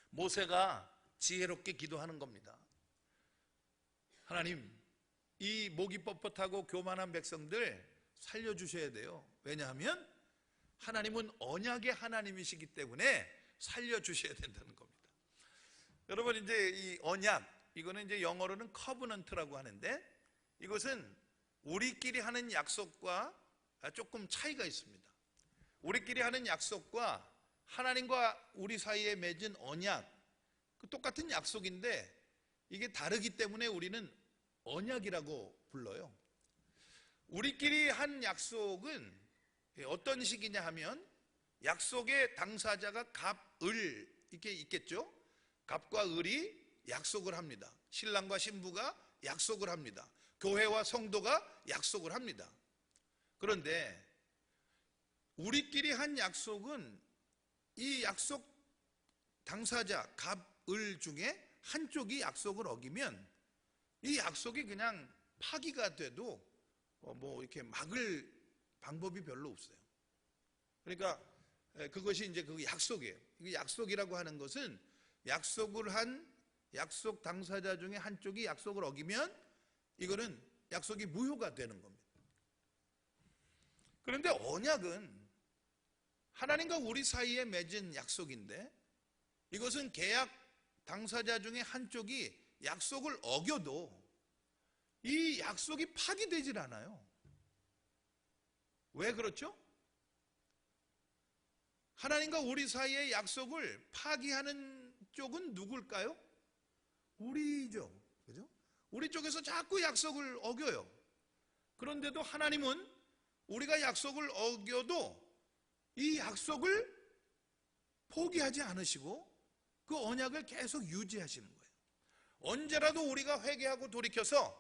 모세가 지혜롭게 기도하는 겁니다. 하나님, 이 목이 뻣뻣하고 교만한 백성들 살려주셔야 돼요. 왜냐하면 하나님은 언약의 하나님이시기 때문에 살려주셔야 된다는 겁니다. 여러분, 이제 이 언약, 이거는 이제 영어로는 커버넌트라고 하는데 이것은 우리끼리 하는 약속과 조금 차이가 있습니다. 우리끼리 하는 약속과 하나님과 우리 사이에 맺은 언약, 똑같은 약속인데 이게 다르기 때문에 우리는 언약이라고 불러요. 우리끼리 한 약속은 어떤 식이냐 하면 약속의 당사자가 갑, 을 이렇게 있겠죠. 갑과 을이 약속을 합니다. 신랑과 신부가 약속을 합니다. 교회와 성도가 약속을 합니다. 그런데 우리끼리 한 약속은 이 약속 당사자 갑, 을 중에 한쪽이 약속을 어기면 이 약속이 그냥 파기가 돼도 뭐 이렇게 막을 방법이 별로 없어요. 그러니까 그것이 이제 그 약속이에요. 이 약속이라고 하는 것은 약속을 한 약속 당사자 중에 한쪽이 약속을 어기면 이거는 약속이 무효가 되는 겁니다. 그런데 언약은 하나님과 우리 사이에 맺은 약속인데 이것은 계약 당사자 중에 한쪽이 약속을 어겨도 이 약속이 파기되질 않아요. 왜 그렇죠? 하나님과 우리 사이의 약속을 파기하는 쪽은 누굴까요? 우리죠. 그죠? 우리 쪽에서 자꾸 약속을 어겨요. 그런데도 하나님은 우리가 약속을 어겨도 이 약속을 포기하지 않으시고 그 언약을 계속 유지하시는 거예요. 언제라도 우리가 회개하고 돌이켜서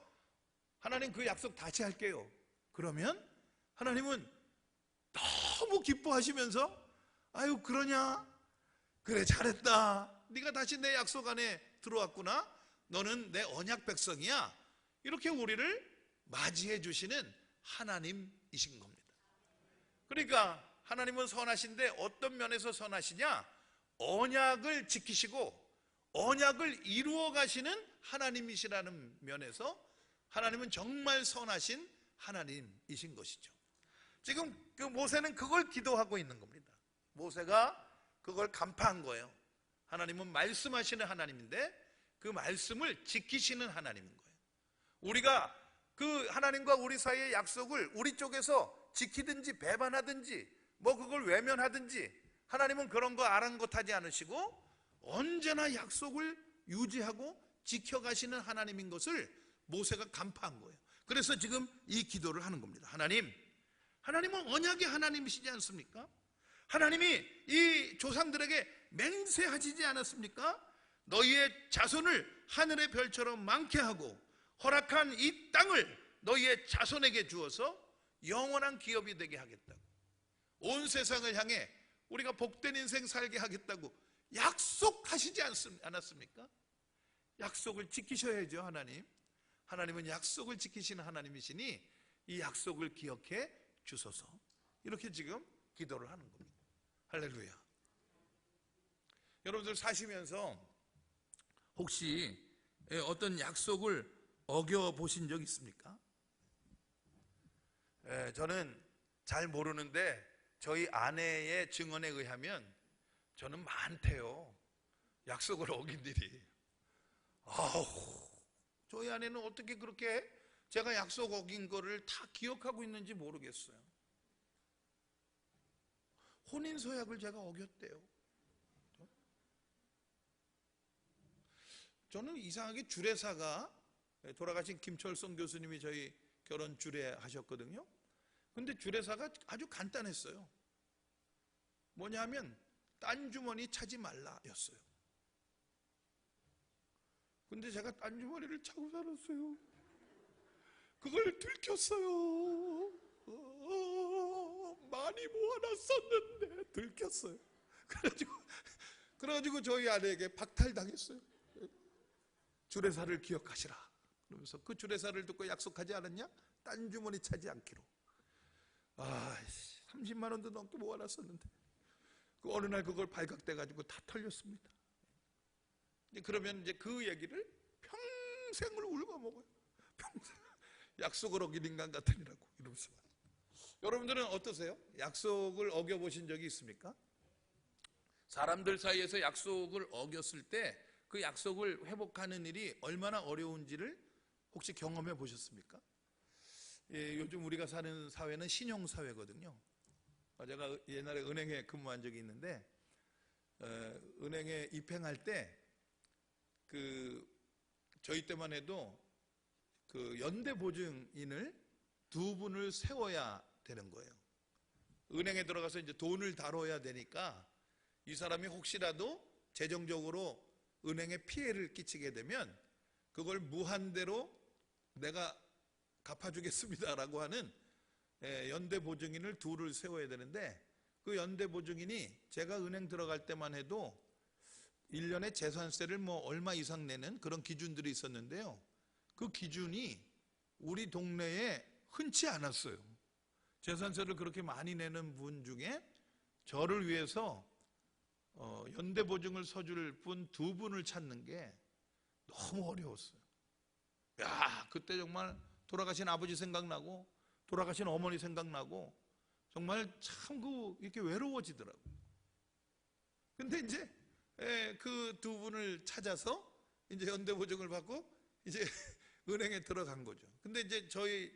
하나님 그 약속 다시 할게요. 그러면 하나님은 너무 기뻐하시면서 아유 그러냐? 그래 잘했다. 네가 다시 내 약속 안에 들어왔구나. 너는 내 언약 백성이야. 이렇게 우리를 맞이해 주시는 하나님이신 겁니다. 그러니까 하나님은 선하신데 어떤 면에서 선하시냐? 언약을 지키시고 언약을 이루어 가시는 하나님이시라는 면에서 하나님은 정말 선하신 하나님이신 것이죠. 지금 그 모세는 그걸 기도하고 있는 겁니다. 모세가 그걸 간파한 거예요. 하나님은 말씀하시는 하나님인데 그 말씀을 지키시는 하나님인 거예요. 우리가 그 하나님과 우리 사이의 약속을 우리 쪽에서 지키든지 배반하든지 뭐 그걸 외면하든지 하나님은 그런 거 아랑곳하지 않으시고 언제나 약속을 유지하고 지켜가시는 하나님인 것을 모세가 간파한 거예요. 그래서 지금 이 기도를 하는 겁니다. 하나님은 언약의 하나님이시지 않습니까? 하나님이 이 조상들에게 맹세하시지 않았습니까? 너희의 자손을 하늘의 별처럼 많게 하고 허락한 이 땅을 너희의 자손에게 주어서 영원한 기업이 되게 하겠다고, 온 세상을 향해 우리가 복된 인생 살게 하겠다고 약속하시지 않았습니까? 약속을 지키셔야죠. 하나님은 약속을 지키시는 하나님이시니 이 약속을 기억해 주소서. 이렇게 지금 기도를 하는 겁니다. 할렐루야. 여러분들 사시면서 혹시 어떤 약속을 어겨 보신 적 있습니까? 저는 잘 모르는데 저희 아내의 증언에 의하면 저는 많대요. 약속을 어긴 일이. 저희 아내는 어떻게 그렇게 제가 약속 어긴 거를 다 기억하고 있는지 모르겠어요. 혼인서약을 제가 어겼대요. 저는 이상하게 주례사가, 돌아가신 김철성 교수님이 저희 결혼 주례하셨거든요. 근데 주례사가 아주 간단했어요. 뭐냐면 딴 주머니 차지 말라 였어요. 근데 제가 딴 주머니를 차고 살았어요. 그걸 들켰어요. 많이 모아놨었는데 들켰어요. 그래가지고 저희 아내에게 박탈당했어요. 주례사를 기억하시라 그러면서 그 주례사를 듣고 약속하지 않았냐? 딴 주머니 차지 않기로. 30만 원도 넘게 모아놨었는데 그 어느 날 그걸 발각돼가지고 다 털렸습니다. 그러면 이제 그 얘기를 평생을 울고먹어요. 평생 약속을 어긴 인간 같으니라고 이러면서. 여러분들은 어떠세요? 약속을 어겨보신 적이 있습니까? 사람들 사이에서 약속을 어겼을 때 그 약속을 회복하는 일이 얼마나 어려운지를 혹시 경험해 보셨습니까? 요즘 우리가 사는 사회는 신용사회거든요. 제가 옛날에 은행에 근무한 적이 있는데 은행에 입행할 때 저희 때만 해도 그 연대보증인을 2분을 세워야 되는 거예요. 은행에 들어가서 이제 돈을 다뤄야 되니까 이 사람이 혹시라도 재정적으로 은행에 피해를 끼치게 되면 그걸 무한대로 내가 갚아주겠습니다라고 하는 연대보증인을 2를 세워야 되는데 그 연대보증인이 제가 은행 들어갈 때만 해도 1년에 재산세를 뭐 얼마 이상 내는 그런 기준들이 있었는데요. 그 기준이 우리 동네에 흔치 않았어요. 재산세를 그렇게 많이 내는 분 중에 저를 위해서 연대보증을 서줄 분 두 분을 찾는 게 너무 어려웠어요. 야, 그때 정말 돌아가신 아버지 생각나고 돌아가신 어머니 생각나고 정말 참 이렇게 외로워지더라고요. 근데 이제 그 두 분을 찾아서 이제 연대보증을 받고 이제 은행에 들어간 거죠. 근데 이제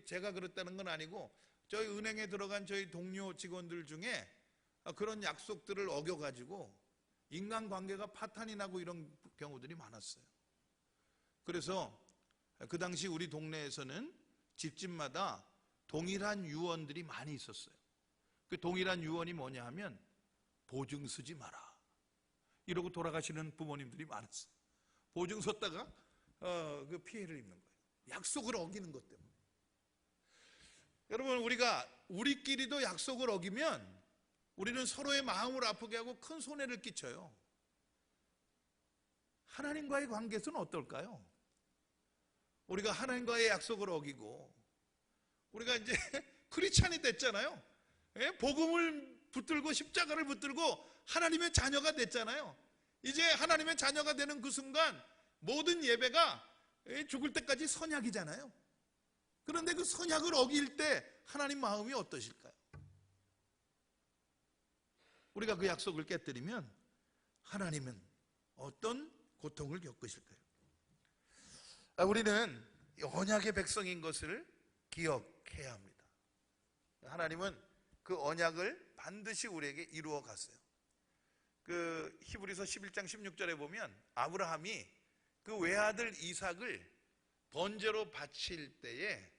제가 그랬다는 건 아니고 저희 은행에 들어간 저희 동료 직원들 중에 그런 약속들을 어겨가지고 인간관계가 파탄이 나고 이런 경우들이 많았어요. 그래서 그 당시 우리 동네에서는 집집마다 동일한 유언들이 많이 있었어요. 그 동일한 유언이 뭐냐 하면 보증 쓰지 마라 이러고 돌아가시는 부모님들이 많았어요. 보증 섰다가 그 피해를 입는 거예요. 약속을 어기는 것 때문에. 여러분, 우리끼리도 약속을 어기면 우리는 서로의 마음을 아프게 하고 큰 손해를 끼쳐요. 하나님과의 관계에서는 어떨까요? 우리가 하나님과의 약속을 어기고 우리가 이제 크리스찬이 됐잖아요. 복음을 붙들고 십자가를 붙들고 하나님의 자녀가 됐잖아요. 이제 하나님의 자녀가 되는 그 순간 모든 예배가 죽을 때까지 선약이잖아요. 그런데 그 선약을 어길 때 하나님 마음이 어떠실까요? 우리가 그 약속을 깨뜨리면 하나님은 어떤 고통을 겪으실까요? 우리는 언약의 백성인 것을 기억해야 합니다. 하나님은 그 언약을 반드시 우리에게 이루어 갔어요. 그 히브리서 11장 16절에 보면 아브라함이 그 외아들 이삭을 번제로 바칠 때에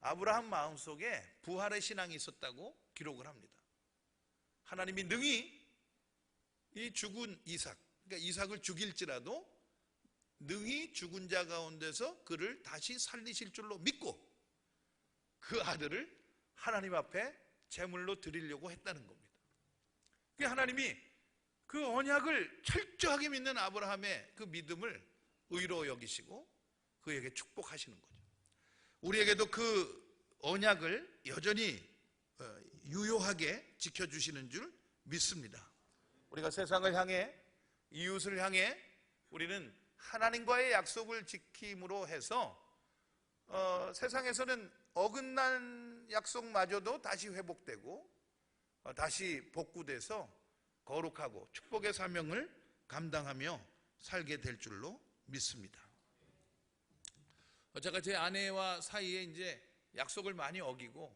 아브라함 마음속에 부활의 신앙이 있었다고 기록을 합니다. 하나님이 능히 이 죽은 이삭, 그러니까 이삭을 죽일지라도 능히 죽은 자 가운데서 그를 다시 살리실 줄로 믿고 그 아들을 하나님 앞에 제물로 드리려고 했다는 겁니다. 그 하나님이 그 언약을 철저하게 믿는 아브라함의 그 믿음을 의로 여기시고 그에게 축복하시는 거죠. 우리에게도 그 언약을 여전히 유효하게 지켜주시는 줄 믿습니다. 우리가 세상을 향해, 이웃을 향해 우리는 하나님과의 약속을 지킴으로 해서 세상에서는 어긋난 약속마저도 다시 회복되고 다시 복구돼서 거룩하고 축복의 사명을 감당하며 살게 될 줄로 믿습니다. 제가 제 아내와 사이에 이제 약속을 많이 어기고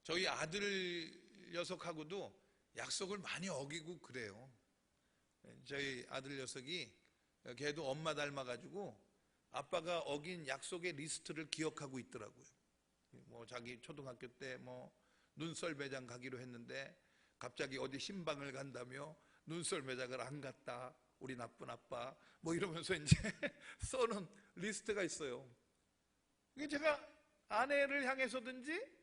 저희 아들 녀석하고도 약속을 많이 어기고 그래요. 저희 아들 녀석이 걔도 엄마 닮아가지고 아빠가 어긴 약속의 리스트를 기억하고 있더라고요. 뭐 자기 초등학교 때 뭐 눈썰 매장 가기로 했는데 갑자기 어디 신방을 간다며 눈썰 매장을 안 갔다. 우리 나쁜 아빠 뭐 이러면서 이제 써놓은 리스트가 있어요. 이게 제가 아내를 향해서든지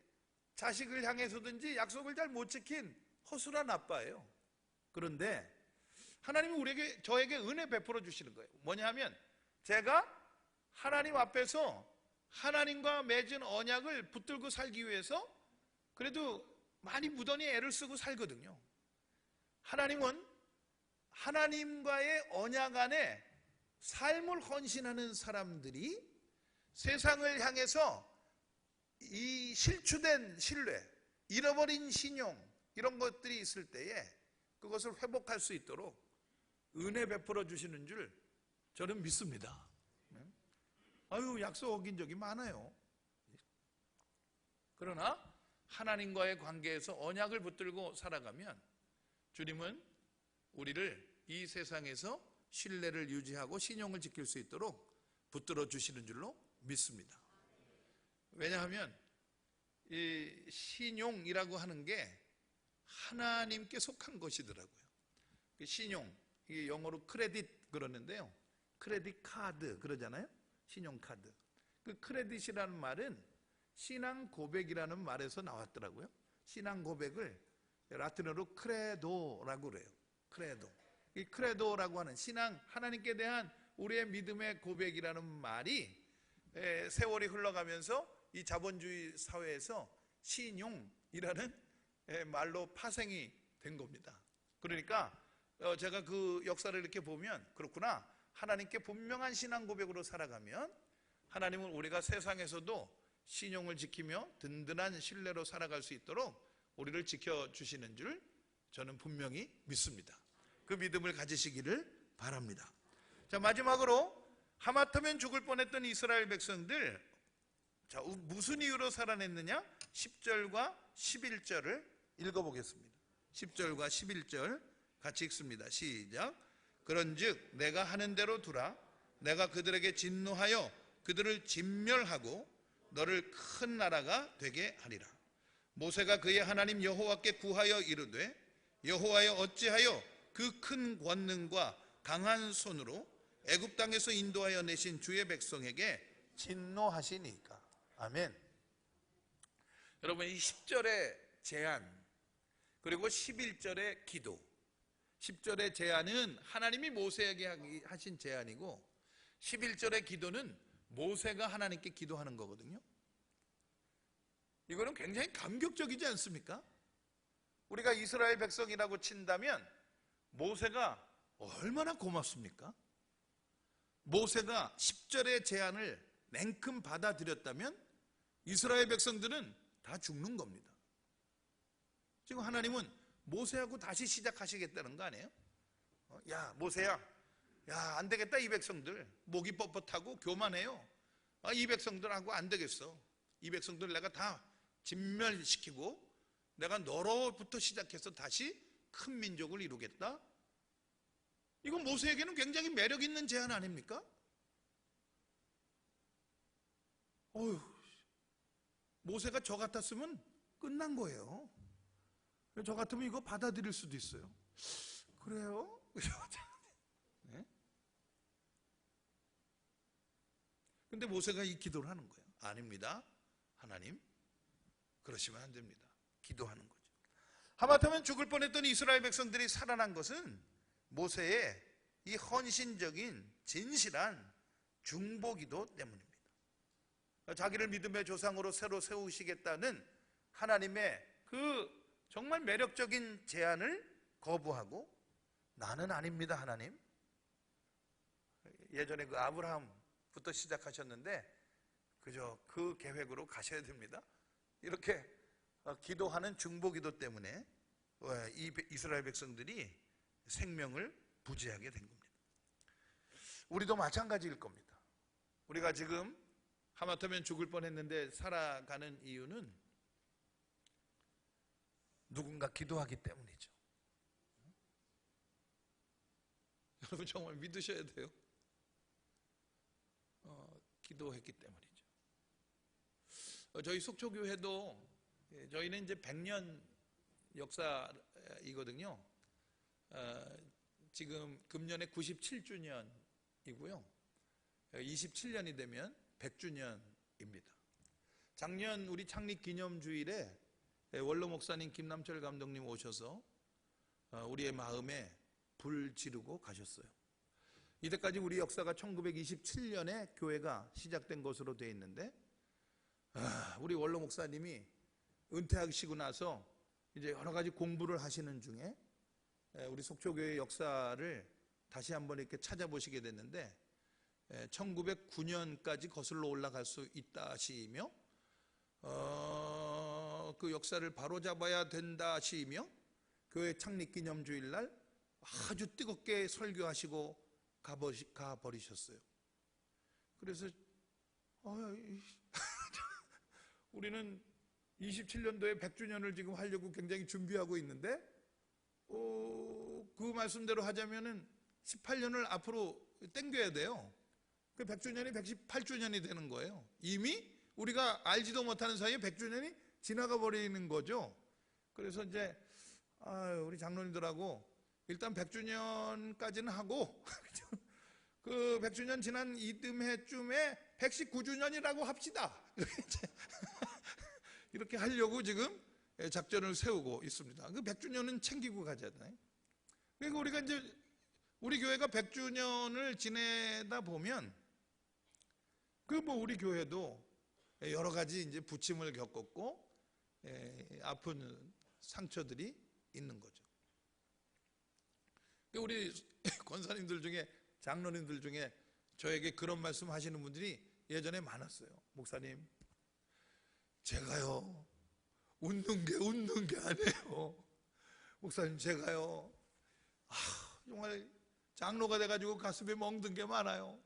자식을 향해서든지 약속을 잘 못 지킨 허술한 아빠예요. 그런데 하나님이 저에게 은혜 베풀어 주시는 거예요. 뭐냐 하면 제가 하나님 앞에서 하나님과 맺은 언약을 붙들고 살기 위해서 그래도 많이 무던히 애를 쓰고 살거든요. 하나님은 하나님과의 언약 안에 삶을 헌신하는 사람들이 세상을 향해서 이 실추된 신뢰, 잃어버린 신용 이런 것들이 있을 때에 그것을 회복할 수 있도록 은혜 베풀어 주시는 줄 저는 믿습니다. 약속 어긴 적이 많아요. 그러나 하나님과의 관계에서 언약을 붙들고 살아가면 주님은 우리를 이 세상에서 신뢰를 유지하고 신용을 지킬 수 있도록 붙들어 주시는 줄로 믿습니다. 왜냐하면 이 신용이라고 하는 게 하나님께 속한 것이더라고요. 신용, 이게 영어로 크레딧 그러는데요. 크레딧 카드 그러잖아요. 신용카드. 그 크레딧이라는 말은 신앙 고백이라는 말에서 나왔더라고요. 신앙 고백을 라틴어로 크레도라고 그래요. 크레도. 이 크레도라고 하는 신앙, 하나님께 대한 우리의 믿음의 고백이라는 말이 세월이 흘러가면서 이 자본주의 사회에서 신용이라는 말로 파생이 된 겁니다. 그러니까 제가 그 역사를 이렇게 보면 그렇구나, 하나님께 분명한 신앙 고백으로 살아가면 하나님은 우리가 세상에서도 신용을 지키며 든든한 신뢰로 살아갈 수 있도록 우리를 지켜주시는 줄 저는 분명히 믿습니다. 그 믿음을 가지시기를 바랍니다. 자, 마지막으로 하마터면 죽을 뻔했던 이스라엘 백성들, 자, 무슨 이유로 살아냈느냐? 10절과 11절을 읽어보겠습니다. 10절과 11절 같이 읽습니다. 시작. 그런즉 내가 하는 대로 두라. 내가 그들에게 진노하여 그들을 진멸하고 너를 큰 나라가 되게 하리라. 모세가 그의 하나님 여호와께 구하여 이르되 여호와여 어찌하여 그 큰 권능과 강한 손으로 애굽 땅에서 인도하여 내신 주의 백성에게 진노하시니까. 아멘. 여러분, 이 10절의 제안 그리고 11절의 기도, 10절의 제안은 하나님이 모세에게 하신 제안이고 11절의 기도는 모세가 하나님께 기도하는 거거든요. 이거는 굉장히 감격적이지 않습니까? 우리가 이스라엘 백성이라고 친다면 모세가 얼마나 고맙습니까? 모세가 10절의 제안을 냉큼 받아들였다면 이스라엘 백성들은 다 죽는 겁니다. 지금 하나님은 모세하고 다시 시작하시겠다는 거 아니에요? 야, 모세야, 야, 안 되겠다. 이 백성들 목이 뻣뻣하고 교만해요. 이 백성들하고 안 되겠어. 이 백성들 내가 다 진멸시키고 내가 너로부터 시작해서 다시 큰 민족을 이루겠다. 이건 모세에게는 굉장히 매력 있는 제안 아닙니까? 어휴, 모세가 저 같았으면 끝난 거예요. 저 같으면 이거 받아들일 수도 있어요. 그래요? 네? 근데 모세가 이 기도를 하는 거예요. 아닙니다. 하나님, 그러시면 안 됩니다. 기도하는 거죠. 하마터면 죽을 뻔했던 이스라엘 백성들이 살아난 것은 모세의 이 헌신적인 진실한 중보기도 때문입니다. 자기를 믿음의 조상으로 새로 세우시겠다는 하나님의 그 정말 매력적인 제안을 거부하고 나는 아닙니다, 하나님. 예전에 그 아브라함부터 시작하셨는데 그저 그 계획으로 가셔야 됩니다. 이렇게 기도하는 중보기도 때문에 이 이스라엘 백성들이 생명을 부지하게 된 겁니다. 우리도 마찬가지일 겁니다. 우리가 지금 하마터면 죽을 뻔했는데 살아가는 이유는 누군가 기도하기 때문이죠. 여러분 정말 믿으셔야 돼요. 기도했기 때문이죠. 저희 속초교회도 저희는 이제 100년 역사이거든요. 지금 금년에 97주년이고요. 27년이 되면 100주년입니다. 작년 우리 창립 기념주일에 원로 목사님 김남철 감독님 오셔서 우리의 마음에 불 지르고 가셨어요. 이때까지 우리 역사가 1927년에 교회가 시작된 것으로 되어 있는데 우리 원로 목사님이 은퇴하시고 나서 이제 여러 가지 공부를 하시는 중에 우리 속초교회 역사를 다시 한번 이렇게 찾아보시게 됐는데 1909년까지 거슬러 올라갈 수 있다 하시며 그 역사를 바로잡아야 된다 하시며 교회 창립 기념주일날 아주 뜨겁게 설교하시고 가버리셨어요. 그래서 우리는 27년도에 100주년을 지금 하려고 굉장히 준비하고 있는데 그 말씀대로 하자면은 18년을 앞으로 당겨야 돼요. 그 100주년이 118주년이 되는 거예요. 이미 우리가 알지도 못하는 사이에 100주년이 지나가 버리는 거죠. 그래서 이제 우리 장로님들하고 일단 100주년까지는 하고 그 100주년 지난 이듬해쯤에 119주년이라고 합시다. 이렇게 하려고 지금 작전을 세우고 있습니다. 그 100주년은 챙기고 가잖아요. 그러니까 우리가 이제 우리 교회가 100주년을 지내다 보면 그 뭐 우리 교회도 여러 가지 이제 부침을 겪었고 아픈 상처들이 있는 거죠. 우리 권사님들 중에, 장로님들 중에 저에게 그런 말씀 하시는 분들이 예전에 많았어요. 목사님, 제가요 웃는 게 아니에요. 목사님, 제가요 정말 장로가 돼가지고 가슴에 멍든 게 많아요.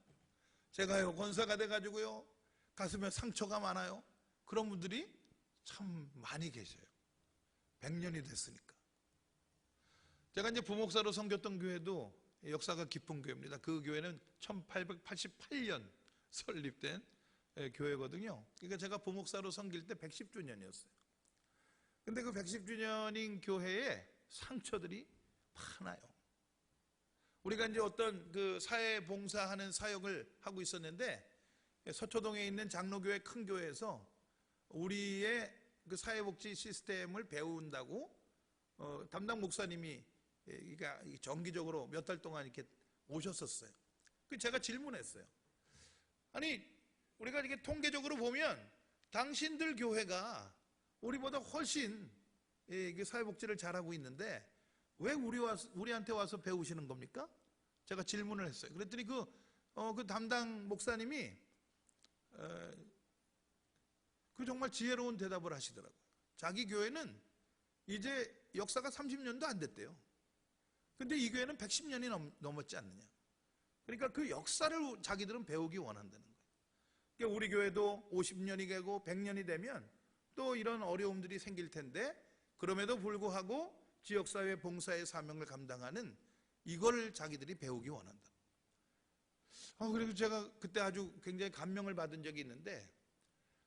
제가요 권사가 돼가지고요 가슴에 상처가 많아요. 그런 분들이 참 많이 계셔요. 100년이 됐으니까. 제가 이제 부목사로 섬겼던 교회도 역사가 깊은 교회입니다. 그 교회는 1888년 설립된 교회거든요. 그러니까 제가 부목사로 섬길 때 110주년이었어요. 근데 그 110주년인 교회에 상처들이 많아요. 우리가 이제 어떤 그 사회 봉사하는 사역을 하고 있었는데, 서초동에 있는 장로교회 큰 교회에서 우리의 그 사회복지 시스템을 배운다고 담당 목사님이 그러니까 정기적으로 몇 달 동안 이렇게 오셨었어요. 그 제가 질문했어요. 아니, 우리가 이렇게 통계적으로 보면 당신들 교회가 우리보다 훨씬 사회복지를 잘하고 있는데 왜 우리한테 와서 배우시는 겁니까? 제가 질문을 했어요. 그랬더니 그 담당 목사님이 그 정말 지혜로운 대답을 하시더라고요. 자기 교회는 이제 역사가 30년도 안 됐대요. 근데 이 교회는 110년이 넘었지 않느냐. 그러니까 그 역사를 자기들은 배우기 원한다는 거예요. 그러니까 우리 교회도 50년이 되고 100년이 되면 또 이런 어려움들이 생길 텐데, 그럼에도 불구하고 지역사회 봉사의 사명을 감당하는 이걸 자기들이 배우기 원한다. 그리고 제가 그때 아주 굉장히 감명을 받은 적이 있는데,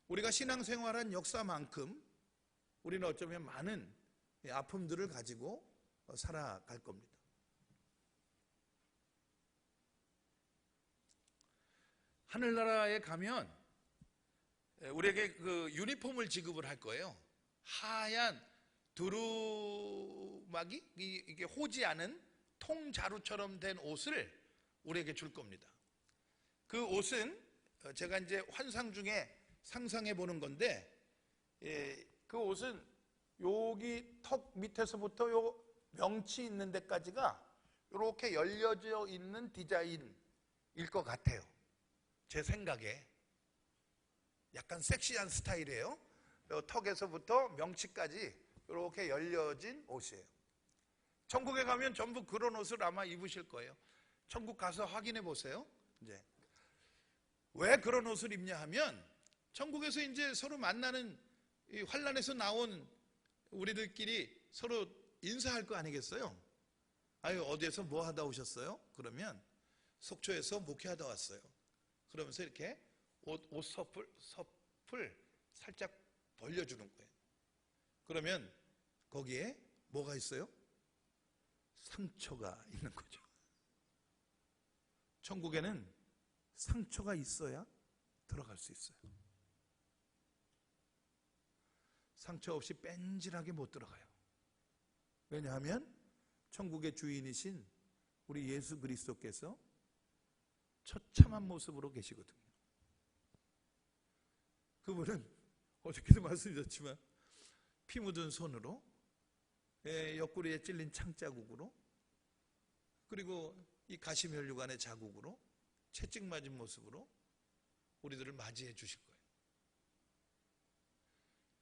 우리가 신앙생활한 역사만큼 우리는 어쩌면 많은 아픔들을 가지고 살아갈 겁니다. 하늘나라에 가면 우리에게 그 유니폼을 지급을 할 거예요. 하얀 두루마기, 이게 호지 않은 통자루처럼 된 옷을 우리에게 줄 겁니다. 그 옷은 제가 이제 환상 중에 상상해 보는 건데, 그 옷은 여기 턱 밑에서부터 요 명치 있는 데까지가 이렇게 열려져 있는 디자인일 것 같아요. 제 생각에 약간 섹시한 스타일이에요. 턱에서부터 명치까지 이렇게 열려진 옷이에요. 천국에 가면 전부 그런 옷을 아마 입으실 거예요. 천국 가서 확인해 보세요. 이제 왜 그런 옷을 입냐 하면, 천국에서 이제 서로 만나는 이 환란에서 나온 우리들끼리 서로 인사할 거 아니겠어요? 아유, 어디에서 뭐 하다 오셨어요? 그러면 속초에서 목회하다 왔어요. 그러면서 이렇게 옷 섭을 살짝 벌려주는 거예요. 그러면 거기에 뭐가 있어요? 상처가 있는 거죠. 천국에는 상처가 있어야 들어갈 수 있어요. 상처 없이 뺀질하게 못 들어가요. 왜냐하면 천국의 주인이신 우리 예수 그리스도께서 처참한 모습으로 계시거든요. 그분은 어저께도 말씀드렸지만 피 묻은 손으로, 옆구리에 찔린 창자국으로, 그리고 이 가시면류관의 자국으로 채찍 맞은 모습으로 우리들을 맞이해 주실 거예요.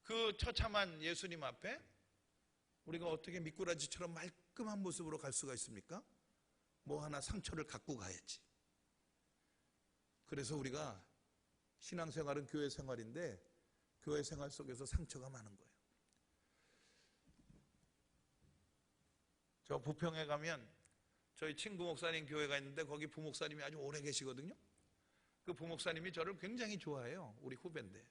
그 처참한 예수님 앞에 우리가 어떻게 미꾸라지처럼 말끔한 모습으로 갈 수가 있습니까? 뭐 하나 상처를 갖고 가야지. 그래서 우리가 신앙생활은 교회 생활인데 교회 생활 속에서 상처가 많은 거예요. 저 부평에 가면 저희 친구 목사님 교회가 있는데 거기 부목사님이 아주 오래 계시거든요. 그 부목사님이 저를 굉장히 좋아해요. 우리 후배인데.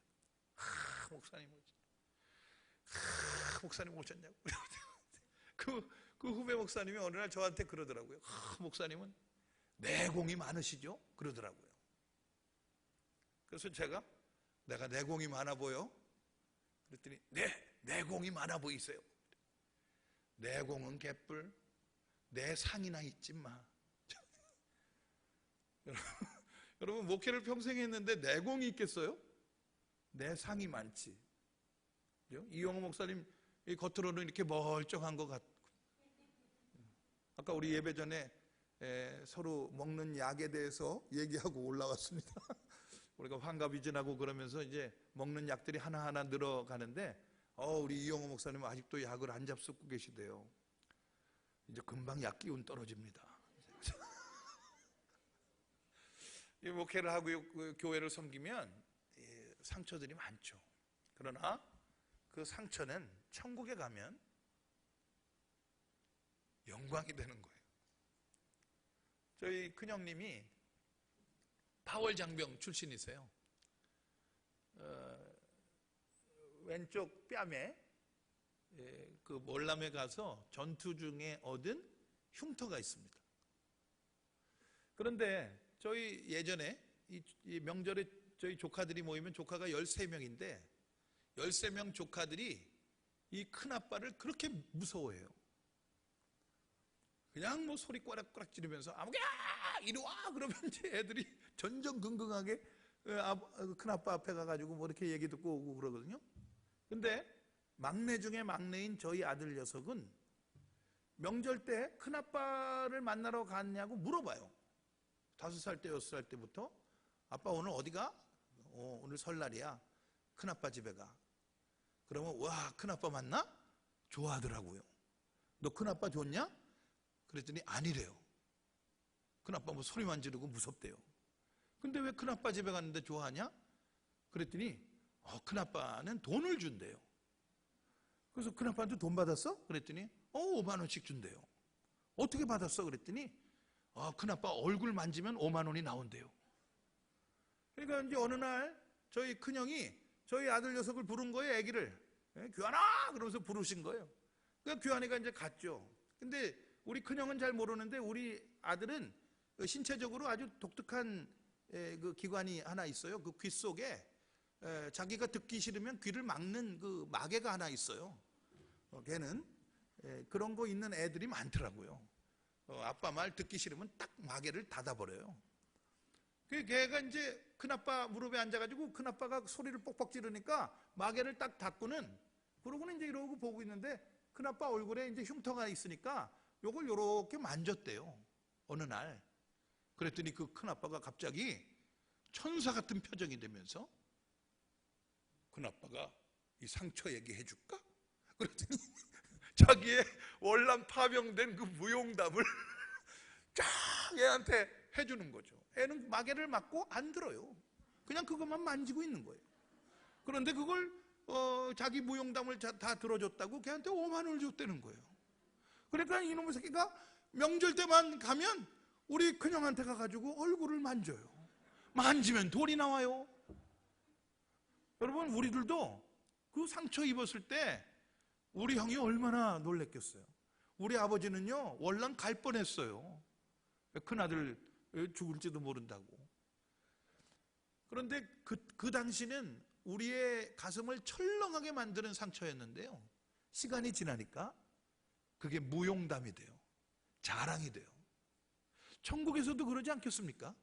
목사님 오셨냐고. 그 후배 목사님이 어느 날 저한테 그러더라고요. 목사님은 내공이 많으시죠? 그러더라고요. 그래서 내가 내공이 많아 보여? 그랬더니 내공이 많아 보이세요. 내공은 개뿔, 내 상이나 있지 마. 여러분, 목회를 평생 했는데 내공이 있겠어요? 내상이 많지. 그죠? 이영호 목사님 겉으로는 이렇게 멀쩡한 것 같고, 아까 우리 예배 전에 서로 먹는 약에 대해서 얘기하고 올라왔습니다. 우리가 환갑이 지나고 그러면서 이제 먹는 약들이 하나하나 늘어가는데, 우리 이영호 목사님은 아직도 약을 안 잡수고 계시대요. 이제 금방 약 기운 떨어집니다. 이 목회를 하고 교회를 섬기면 상처들이 많죠. 그러나 그 상처는 천국에 가면 영광이 되는 거예요. 저희 큰형님이 파월 장병 출신이세요. 왼쪽 뺨에 그 몰람에 가서 전투 중에 얻은 흉터가 있습니다. 그런데 저희 예전에 이 명절에 저희 조카들이 모이면 조카가 13명인데 13명 조카들이 이 큰아빠를 그렇게 무서워해요. 그냥 뭐 소리 꼬락꼬락 지르면서 아무개야 이리 와 그러면 이제 애들이 전전긍긍하게 큰아빠 앞에 가가지고 뭐 이렇게 얘기 듣고 오고 그러거든요. 근데 막내 중에 막내인 저희 아들 녀석은 명절 때 큰아빠를 만나러 갔냐고 물어봐요. 5살 때 6살 때부터 아빠 오늘 어디 가? 오늘 설날이야. 큰아빠 집에 가. 그러면 와 큰아빠 만나? 좋아하더라고요. 너 큰아빠 좋냐? 그랬더니 아니래요. 큰아빠 뭐 소리만 지르고 무섭대요. 근데 왜 큰아빠 집에 갔는데 좋아하냐? 그랬더니 큰아빠는 돈을 준대요. 그래서 큰아빠한테 돈 받았어? 그랬더니 5만 원씩 준대요. 어떻게 받았어? 그랬더니 큰아빠 얼굴 만지면 5만 원이 나온대요. 그러니까 이제 어느 날 저희 큰형이 저희 아들 녀석을 부른 거예요. 아기를. 규환아! 그러면서 부르신 거예요. 그러니까 규환이가 이제 갔죠. 근데 우리 큰형은 잘 모르는데 우리 아들은 신체적으로 아주 독특한 그 기관이 하나 있어요. 그 귀 속에 자기가 듣기 싫으면 귀를 막는 그 마개가 하나 있어요. 걔는 그런 거 있는 애들이 많더라고요. 아빠 말 듣기 싫으면 딱 마개를 닫아버려요. 걔가 이제 큰아빠 무릎에 앉아가지고 큰아빠가 소리를 뻑뻑 지르니까 마개를 딱 닫고는 그러고는 이제 이러고 보고 있는데 큰아빠 얼굴에 이제 흉터가 있으니까 요걸 요렇게 만졌대요. 어느 날. 그랬더니 그 큰아빠가 갑자기 천사 같은 표정이 되면서 큰아빠가 이 상처 얘기해 줄까? 그랬더니 자기의 월남 파병된 그 무용담을 쫙 애한테 해주는 거죠. 애는 마개를 맞고 안 들어요. 그냥 그것만 만지고 있는 거예요. 그런데 그걸 자기 무용담을 다 들어줬다고 걔한테 5만 원을 줬다는 거예요. 그러니까 이놈의 새끼가 명절 때만 가면 우리 큰형한테 가가지고 얼굴을 만져요. 만지면 돈이 나와요. 여러분 우리들도 그 상처 입었을 때 우리 형이 얼마나 놀랬겠어요. 우리 아버지는요 월남 갈 뻔했어요. 큰아들 죽을지도 모른다고. 그런데 그 당시는 우리의 가슴을 철렁하게 만드는 상처였는데요, 시간이 지나니까 그게 무용담이 돼요. 자랑이 돼요. 천국에서도 그러지 않겠습니까?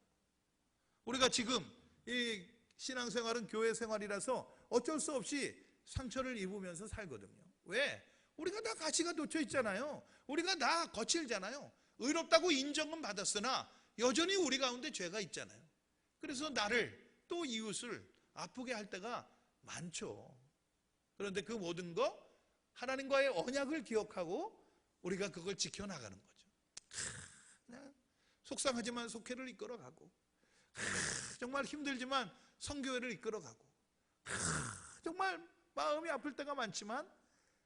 우리가 지금 이 신앙생활은 교회 생활이라서 어쩔 수 없이 상처를 입으면서 살거든요. 왜? 우리가 다 가치가 놓쳐 있잖아요. 우리가 다 거칠잖아요. 의롭다고 인정은 받았으나 여전히 우리 가운데 죄가 있잖아요. 그래서 나를 또 이웃을 아프게 할 때가 많죠. 그런데 그 모든 거 하나님과의 언약을 기억하고 우리가 그걸 지켜나가는 거죠. 그냥 속상하지만 속회를 이끌어가고, 정말 힘들지만 선교회를 이끌어가고, 정말 마음이 아플 때가 많지만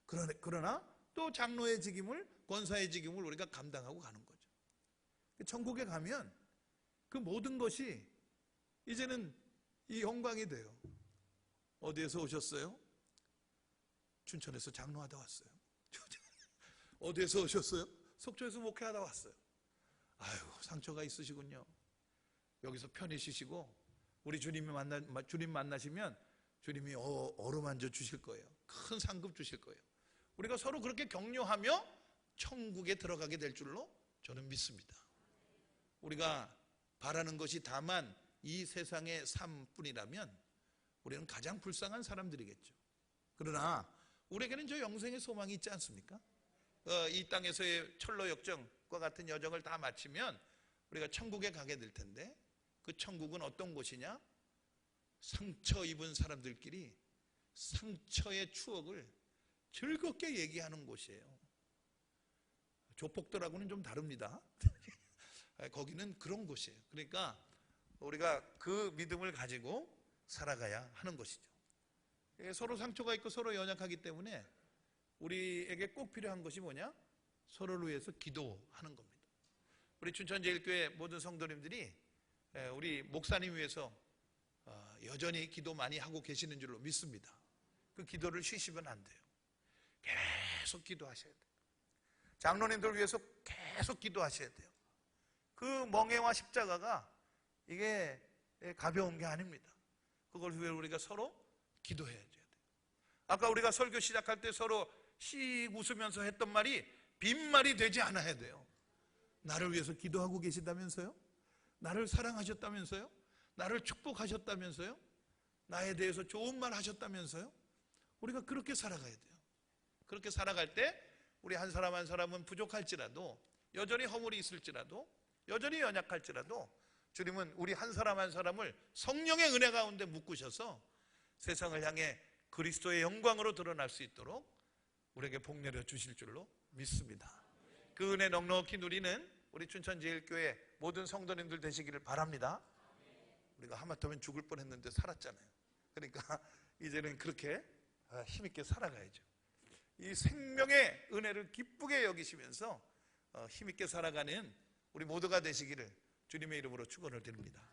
그러나 또 장로의 직임을, 권사의 직임을 우리가 감당하고 가는 거죠. 천국에 가면 그 모든 것이 이제는 이 영광이 돼요. 어디에서 오셨어요? 춘천에서 장로하다 왔어요. 어디에서 오셨어요? 속초에서 목회하다 왔어요. 아유, 상처가 있으시군요. 여기서 편히 쉬시고 우리 주님 만나시면 주님이 어루만져 주실 거예요. 큰 상급 주실 거예요. 우리가 서로 그렇게 격려하며 천국에 들어가게 될 줄로 저는 믿습니다. 우리가 바라는 것이 다만 이 세상의 삶뿐이라면 우리는 가장 불쌍한 사람들이겠죠. 그러나 우리에게는 저 영생의 소망이 있지 않습니까? 이 땅에서의 철로 역정과 같은 여정을 다 마치면 우리가 천국에 가게 될 텐데, 그 천국은 어떤 곳이냐? 상처 입은 사람들끼리 상처의 추억을 즐겁게 얘기하는 곳이에요. 조폭들하고는 좀 다릅니다. 거기는 그런 곳이에요. 그러니까 우리가 그 믿음을 가지고 살아가야 하는 것이죠. 서로 상처가 있고 서로 연약하기 때문에 우리에게 꼭 필요한 것이 뭐냐? 서로를 위해서 기도하는 겁니다. 우리 춘천제일교회 모든 성도님들이 우리 목사님 위해서 여전히 기도 많이 하고 계시는 줄로 믿습니다. 그 기도를 쉬시면 안 돼요. 계속 기도하셔야 돼요. 장로님들 위해서 계속 기도하셔야 돼요. 그 멍에와 십자가가 이게 가벼운 게 아닙니다. 그걸 위해 우리가 서로 기도해야 돼요. 아까 우리가 설교 시작할 때 서로 씩 웃으면서 했던 말이 빈말이 되지 않아야 돼요. 나를 위해서 기도하고 계시다면서요? 나를 사랑하셨다면서요? 나를 축복하셨다면서요? 나에 대해서 좋은 말 하셨다면서요? 우리가 그렇게 살아가야 돼요. 그렇게 살아갈 때 우리 한 사람 한 사람은 부족할지라도, 여전히 허물이 있을지라도, 여전히 연약할지라도 주님은 우리 한 사람 한 사람을 성령의 은혜 가운데 묶으셔서 세상을 향해 그리스도의 영광으로 드러날 수 있도록 우리에게 복 내려 주실 줄로 믿습니다. 그 은혜 넉넉히 누리는 우리 춘천제일교회 모든 성도님들 되시기를 바랍니다. 우리가 하마터면 죽을 뻔했는데 살았잖아요. 그러니까 이제는 그렇게 힘있게 살아가야죠. 이 생명의 은혜를 기쁘게 여기시면서 힘있게 살아가는 우리 모두가 되시기를 주님의 이름으로 축원을 드립니다.